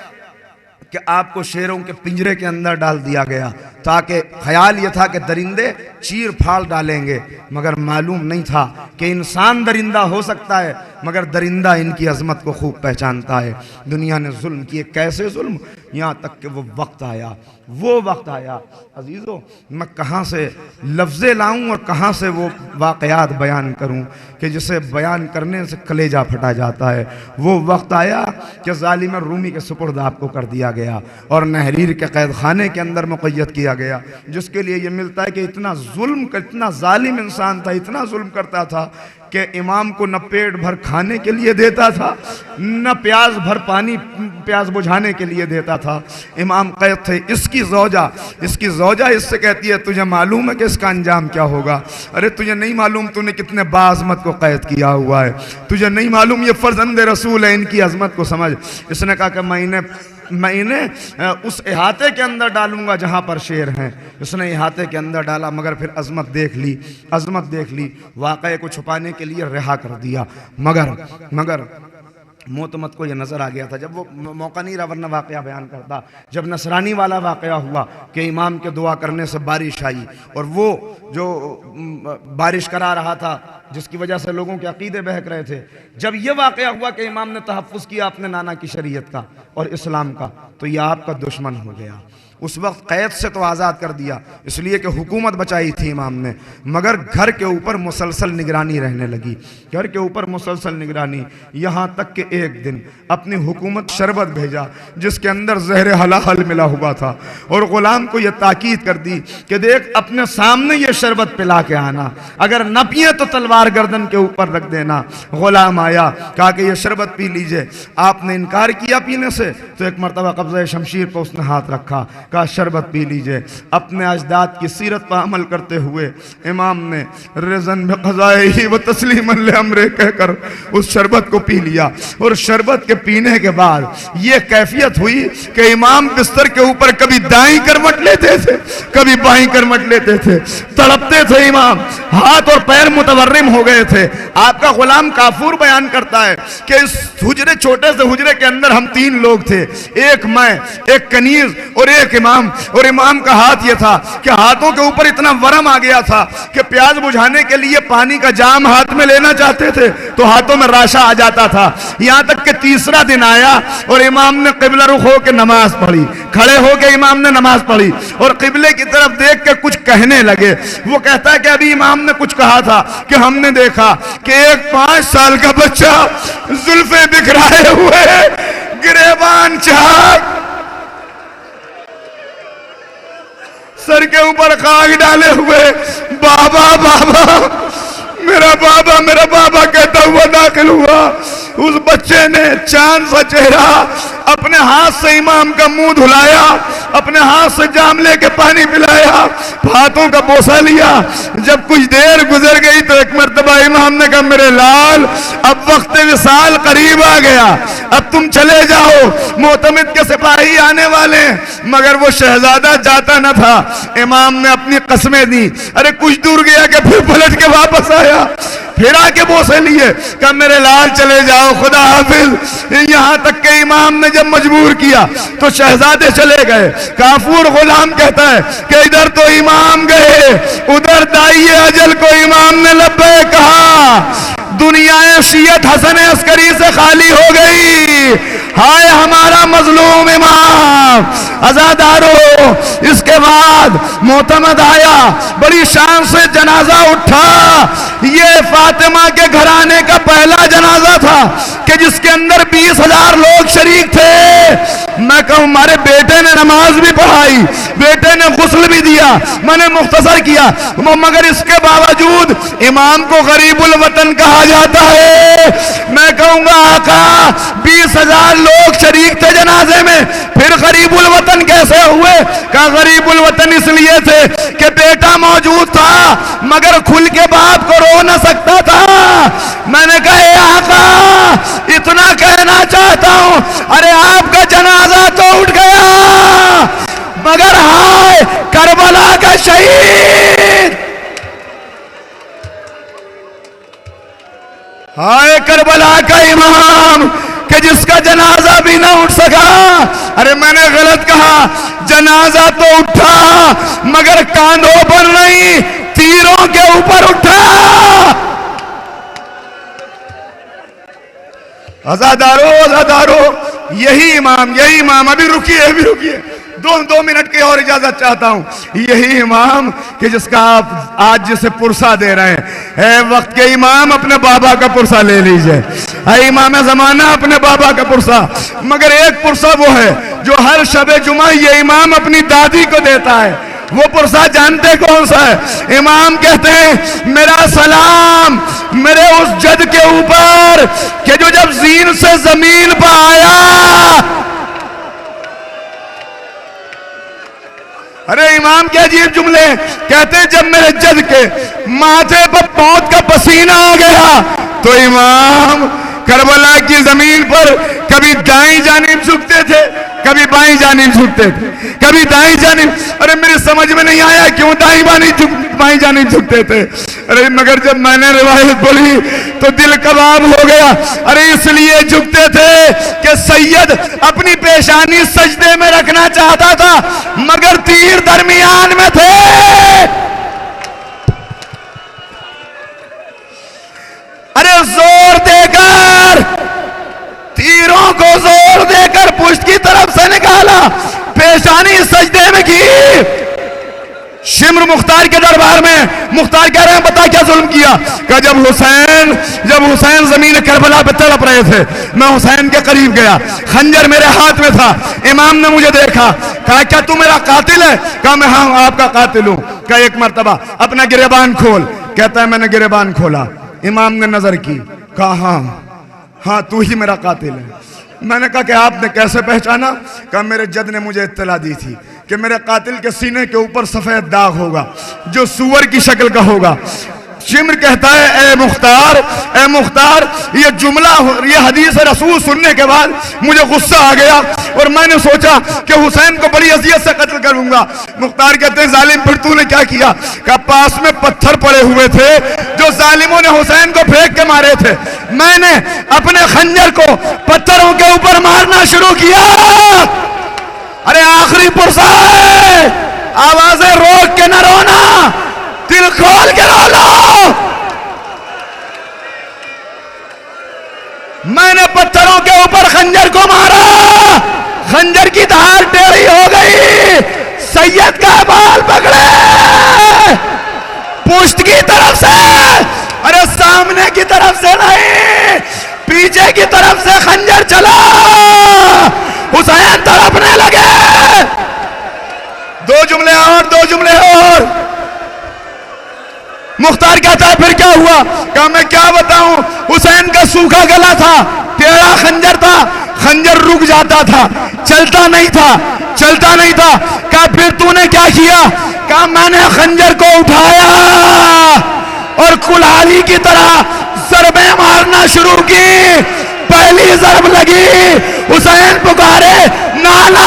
कि आपको शेरों के पिंजरे के अंदर डाल दिया गया, ताकि ख्याल यह था कि दरिंदे चीर फाड़ डालेंगे, मगर मालूम नहीं था कि इंसान दरिंदा हो सकता है, मगर दरिंदा इनकी अजमत को खूब पहचानता है। दुनिया ने जुल्म किए, कैसे जुल्म, यहाँ तक कि वो वक्त आया, वो वक्त आया अजीज़ों, मैं कहाँ से लफ्ज़े लाऊं और कहाँ से वो वाक़यात बयान करूं कि जिसे बयान करने से कलेजा फटा जाता है। वो वक्त आया कि ज़ालिम रूमी के सुपुर्द आपको कर दिया गया और नहरीर के कैद खाने के अंदर मुक़य्यद किया गया, जिसके लिए ये मिलता है कि इतना जुल्म, इतना ज़ालिम इंसान था, इतना जुल्म करता था कि इमाम को न पेट भर खाने के लिए देता था, न प्यास भर पानी प्यास बुझाने के लिए देता था। इमाम कैद थे। इसकी ज़ौजा इससे कहती है, तुझे मालूम है कि इसका अंजाम क्या होगा? अरे तुझे नहीं मालूम, तूने कितने बाज़मत को कैद किया हुआ है, तुझे नहीं मालूम ये फ़र्जंद रसूल है, इनकी अज़मत को समझ। इसने कहा कि मैं इन्हें उस इहाते के अंदर डालूंगा जहाँ पर शेर हैं। उसने इहाते के अंदर डाला, मगर फिर अज़मत देख ली, वाक़ये को छुपाने के लिए रिहा कर दिया। मगर मोतमद को यह नज़र आ गया था, जब वो मौका नहीं रहा वरना वाक़या बयान करता, जब नसरानी वाला वाक़या हुआ कि इमाम के दुआ करने से बारिश आई, और वो जो बारिश करा रहा था जिसकी वजह से लोगों के अकीदे बहक रहे थे, जब ये वाक़या हुआ कि इमाम ने तहफ़्फ़ुज़ किया अपने नाना की शरीयत का और इस्लाम का, तो यह आपका दुश्मन हो गया। उस वक्त कैद से तो आज़ाद कर दिया इसलिए कि हुकूमत बचाई थी इमाम ने, मगर घर के ऊपर मुसलसल निगरानी रहने लगी, घर के ऊपर मुसलसल निगरानी। यहाँ तक कि एक दिन अपनी हुकूमत शरबत भेजा जिसके अंदर जहर हलाहल मिला हुआ था, और ग़ुलाम को यह ताकीद कर दी कि देख अपने सामने ये शरबत पिला के आना, अगर न पिए तो तलवार गर्दन के ऊपर रख देना। ग़ुलाम आया, कहा कि यह शरबत पी लीजिए। आपने इनकार किया पीने से, तो एक मरतबा कब्ज़े शमशीर पर उसने हाथ रखा, का शरबत पी लीजिए। अपने अजदाद की सीरत पर अमल करते हुए इमाम ने रिज़न बिक़ज़ाइही व तस्लीमन लिअम्रिही कहकर उस शरबत को पी लिया। और शरबत के पीने के बाद ये कैफियत हुई कि इमाम बिस्तर के ऊपर कभी दाईं करवट लेते थे, कभी बाईं करवट लेते थे, तड़पते थे इमाम, हाथ और पैर मुतवर्रिम हो गए थे। आपका ग़ुलाम काफूर बयान करता है कि इस हुजरे, छोटे से हुजरे के अंदर हम 3 लोग थे, एक मैं, एक कनीज और एक इमाम। और इमाम का हाथ यह था कि हाथों के ऊपर इतना वरम आ गया था कि प्यास बुझाने के लिए पानी का जाम हाथ में लेना चाहते थे तो हाथों में राशा आ जाता था। यहां तक कि तीसरा दिन आया और इमाम ने क़िबला रुख होकर नमाज पढ़ी, खड़े होकर इमाम ने नमाज पढ़ी और क़िबले की तरफ देख के कुछ कहने लगे। वो कहता है कि अभी इमाम ने कुछ कहा था कि हमने देखा कि एक 5 साल का बच्चा जुल्फे बिखराए हुए, गिरेबान चाक, सर के ऊपर खाक डाले हुए, बाबा बाबा मेरा बाबा कहता हुआ दाखिल हुआ। उस बच्चे ने चांद सा चेहरा, अपने हाथ से इमाम का मुंह धुलाया, अपने हाथ से जाम लेके पानी पिलाया, हाथों का बोसा लिया। जब कुछ देर गुजर गई तो एक मर्तबा इमाम ने कहा, मेरे लाल अब वक्त विसाल करीब आ गया, अब तुम चले जाओ, मोतमिद के सिपाही आने वाले। मगर वो शहजादा जाता न था। इमाम ने अपनी कसमें दी। अरे कुछ दूर गया कि फिर पलट के वापस आया, फिर आके बोसे लिए, कहा मेरे लाल चले जाओ, खुदा हाफिज। यहां तक के इमाम ने जब मजबूर किया तो शहजादे चले गए। काफूर गुलाम कहता है कि इधर तो इमाम गए, उधर दाइए अजल को इमाम ने लब्बे कहा। दुनियाएं शियत हसन अस्करी से खाली हो गई। हाय हमारा मजलूम इमाम। अज़ादारो, इसके बाद मोतमद आया, बड़ी शान से जनाजा उठा। ये फातिमा के घराने का पहला जनाजा था कि जिसके अंदर 20,000 लोग शरीक थे। मैं कहूं हमारे बेटे ने नमाज भी पढ़ाई, बेटे ने गुस्ल भी दिया, मैंने मुख्तसर किया, मगर इसके बावजूद इमाम को गरीबुल वतन कहा जाता है। मैं कहूंगा आका 20,000 लोग शरीक थे जनाजे में, फिर गरीबुल वतन कैसे हुए? कहा गरीबुल वतन इसलिए थे कि बेटा मौजूद था मगर खुल के बाप को रो न सकता था। मैंने कहा आका इतना कहना चाहता हूं, अरे आपका जनाजा तो उठ गया मगर हाय करबला का शहीद, हाय करबला का इमाम कि जिसका जनाजा भी ना उठ सका। अरे मैंने गलत कहा, जनाजा तो उठा मगर कांधों पर नहीं, तीरों के ऊपर उठा। अज़ादारो, अज़ादारो, यही इमाम, यही इमाम। अभी रुकिए, अभी रुकिए, दो मिनट की और इजाजत चाहता हूं। यही इमाम कि जिसका आप आज जिसे पुरसा दे रहे हैं, वक्त के इमाम अपने बाबा का पुरसा ले लीजिए। इमाम जमाना अपने बाबा का पुरसा, मगर एक पुरसा वो है जो हर शबे जुमा ये इमाम अपनी दादी को देता है। वो पुरसा जानते कौन सा है? इमाम कहते हैं मेरा सलाम मेरे उस जद के ऊपर कि जो जब जीन से जमीन पर आया। अरे इमाम क्या अजीब जुमले कहते हैं, जब मेरे जद के माथे पर मौत का पसीना आ गया तो इमाम करबला की जमीन पर कभी दाईं जानिब झुकते थे, कभी बाईं जानिब झुकते थे, कभी दाईं जानिब। अरे मेरी समझ में नहीं आया क्यों बाईं जानिब झुकते थे। अरे मगर जब मैंने रिवायत बोली तो दिल कबाब हो गया। अरे इसलिए झुकते थे कि सैयद अपनी पेशानी सजदे में रखना चाहता था मगर तीर दरमियान में थे। अरे जोर देकर तीरों को जोर देकर पुष्ट की तरफ से निकाला, पेशानी सजदे में की। शिम्र मुख्तार के दरबार में मुख्तार कह रहे हैं बता क्या जुल्म किया? कि जब हुसैन जमीन करबला पे तड़प रहे थे, मैं हुसैन के करीब गया, खंजर मेरे हाथ में था। इमाम ने मुझे देखा, कहा क्या तू मेरा कातिल है? कहा मैं हाँ आपका कातिल हूं। कहा एक मर्तबा अपना गिरेबान खोल। कहता है मैंने गिरेबान खोला, इमाम ने नजर की, कहा हाँ तू ही मेरा कातिल है। मैंने कहा कि आपने कैसे पहचाना? कहा मेरे जद ने मुझे इत्तला दी थी कि मेरे कातिल के सीने के ऊपर सफेद दाग होगा जो सूअर की शक्ल का होगा। शिम्र कहता है ए मुख्तार, ये जुमला, ये हदीस रसूल सुनने के बाद मुझे गुस्सा आ गया और मैंने सोचा कि हुसैन को बड़ी अजियत से कत्ल करूंगा। मुख्तार कहते हैं जालिम फिर तूने क्या किया? का पास में पत्थर पड़े हुए थे जो जालिमों ने हुसैन को फेंक के मारे थे, मैंने अपने खंजर को पत्थरों के ऊपर मारना शुरू किया। अरे आखिरी पुरसा है, आवाजें रोक के न रोना, दिल खोल के रो लो। मैंने पत्थरों के ऊपर खंजर को मारा, खंजर की धार टेढ़ी हो गई, सैयद का बाल पकड़े पुष्ट की तरफ से। अरे सामने की तरफ से नहीं, पीछे की तरफ से खंजर चला। हुसैन तड़पने लगे। दो जुमले और। मुख्तार कहता है फिर क्या हुआ? कहा मैं क्या बताऊं, हुसैन का सूखा गला था, टेढ़ा खंजर था, खंजर रुक जाता था, चलता नहीं था, चलता नहीं था। कहा फिर तूने क्या किया? कहा मैंने खंजर को उठाया और कुल्हाड़ी की तरह ज़रबें मारना शुरू की। पहली ज़रब लगी, हुसैन पुकारे नाना।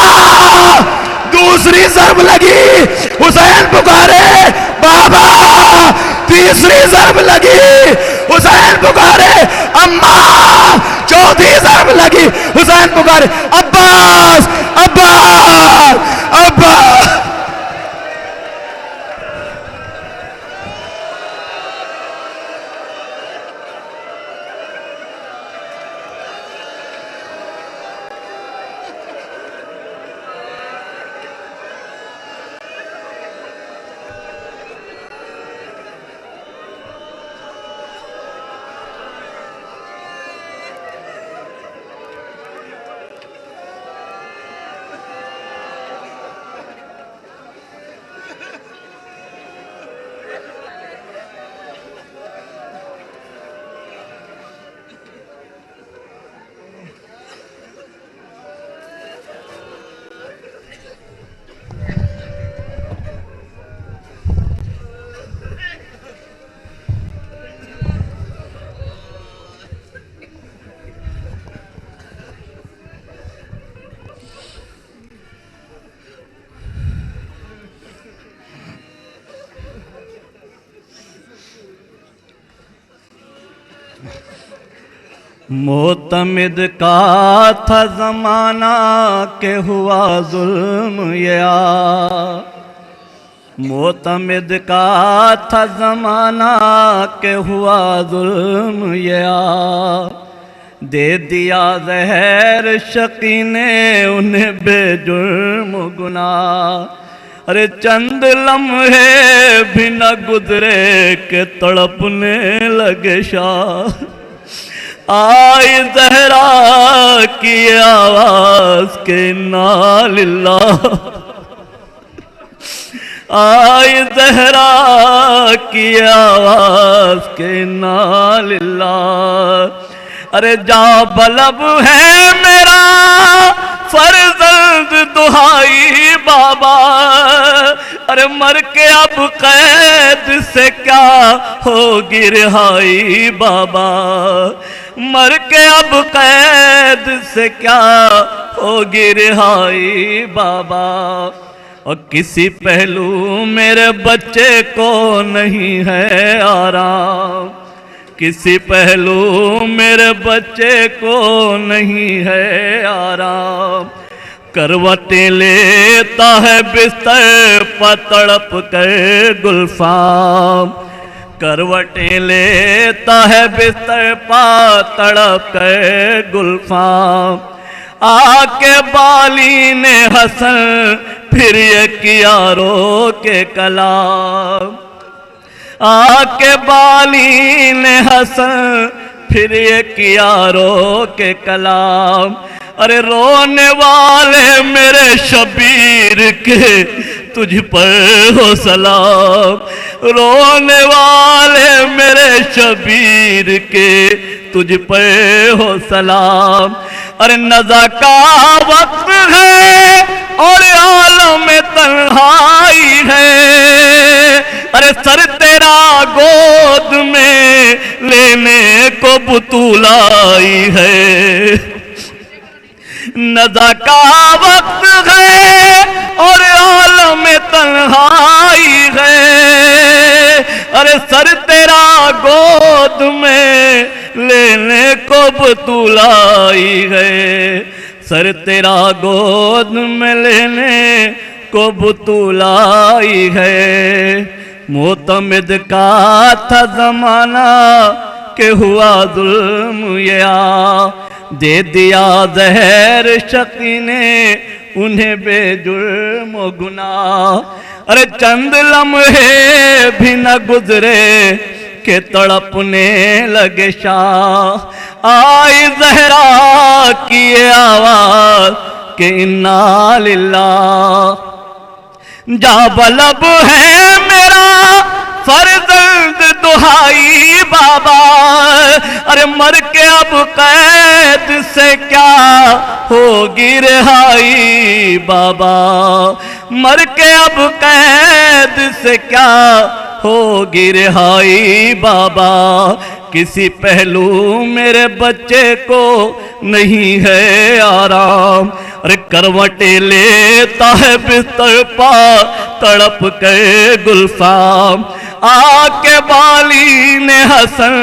दूसरी ज़रब लगी, हुसैन पुकारे बाबा। तीसरी ज़रब लगी, हुसैन पुकारे अम्मा। चौथी ज़रब लगी, हुसैन पुकारे अब्बास अब्बास अब्बास। मोतमिद का था ज़माना के हुआ जुल्म या। मोतमिद का था ज़माना के हुआ जुल्म या। दे दिया जहर शकी ने उन्हें बेजुर्म गुनाह। अरे चंद लम्हे भी न गुजरे के तड़पने लगे शाह। आई ज़हरा की आवाज़ के इन्ना लिल्लाह। आई ज़हरा की आवाज़ के इन्ना लिल्लाह। अरे जा बलब है मेरा फर्जंद दुहाई बाबा। अरे मर के अब कैद से क्या होगी रिहाई बाबा। मर के अब कैद से क्या होगी रिहाई बाबा। और किसी पहलू मेरे बच्चे को नहीं है आराम। किसी पहलू मेरे बच्चे को नहीं है आराम। करवटें लेता है बिस्तर पर तड़प कर गुलफाम। करवटें लेता है बिस्तर पर तड़प कर गुलफाम। आके बाली ने हसन फिर ये किया रो के कलाम। आके बाली ने हसन फिर ये किया रो के कलाम। अरे रोने वाले मेरे शबीर के तुझ पर हो सलाम। रोने वाले मेरे शबीर के तुझ पर हो सलाम। अरे नज़ा का वक्त है और आलम में तन्हाई है। अरे सर तेरा गोद में लेने को बुतूल आई है। नज़ा का वक्त है और आलम में तन्हाई है। अरे सर तेरा गोद में लेने को बुतूल आई है। सर तेरा गोद में लेने को बुतूल आई है। मोतमिद का था ज़माना के हुआ जुल्म या। दे दिया जहर शकी ने उन्हें बेजुर्म गुनाह। अरे चंद लम्हे भी न गुजरे के तड़पने लगे शाह। आई ज़हरा की आवाज़ के इन्ना लिल्लाह। जा बलब है मेरा फर्जंद दुहाई बाबा। बाबा, अरे मर के अब कैद से क्या होगी रिहाई बाबा, मर के अब कैद से क्या होगी रिहाई बाबा, किसी पहलू मेरे बच्चे को नहीं है आराम, अरे करवटें लेता है बिस्तर पा तड़प के गुलफाम, आके बाली ने हसन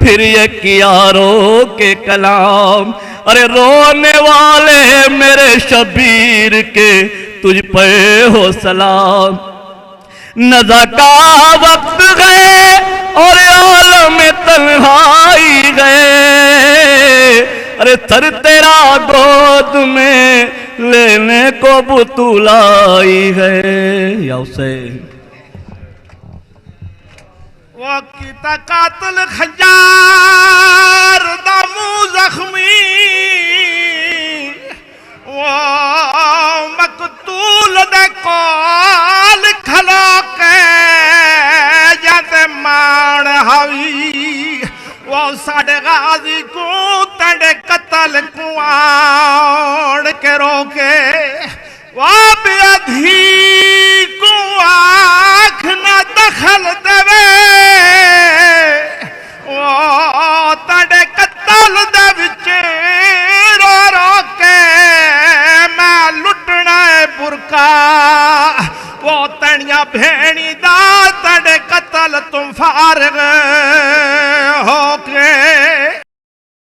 फिर ये किया रो के कलाम, अरे रोने वाले मेरे शबीर के तुझ पे हो सलाम, नज़ा का वक्त गए और आलम तन्हाई गए, अरे सर तेरा गोद में लेने को बुतुलाई गए। या उसे वो कीता कातल खजार दामू जख्मी, वो मकतूल दे कोल खलो के जाते मान हावी, वो साढ़े गाजी को तड़े कतल कुआड़ के रोके, वो बेअधी को आँख न दखल देवे, वो तड़े कतल दे विचे रो रो के मैं लुटना है बुरका, वो तनिया भेणी दा तड़े कतल तुम फारग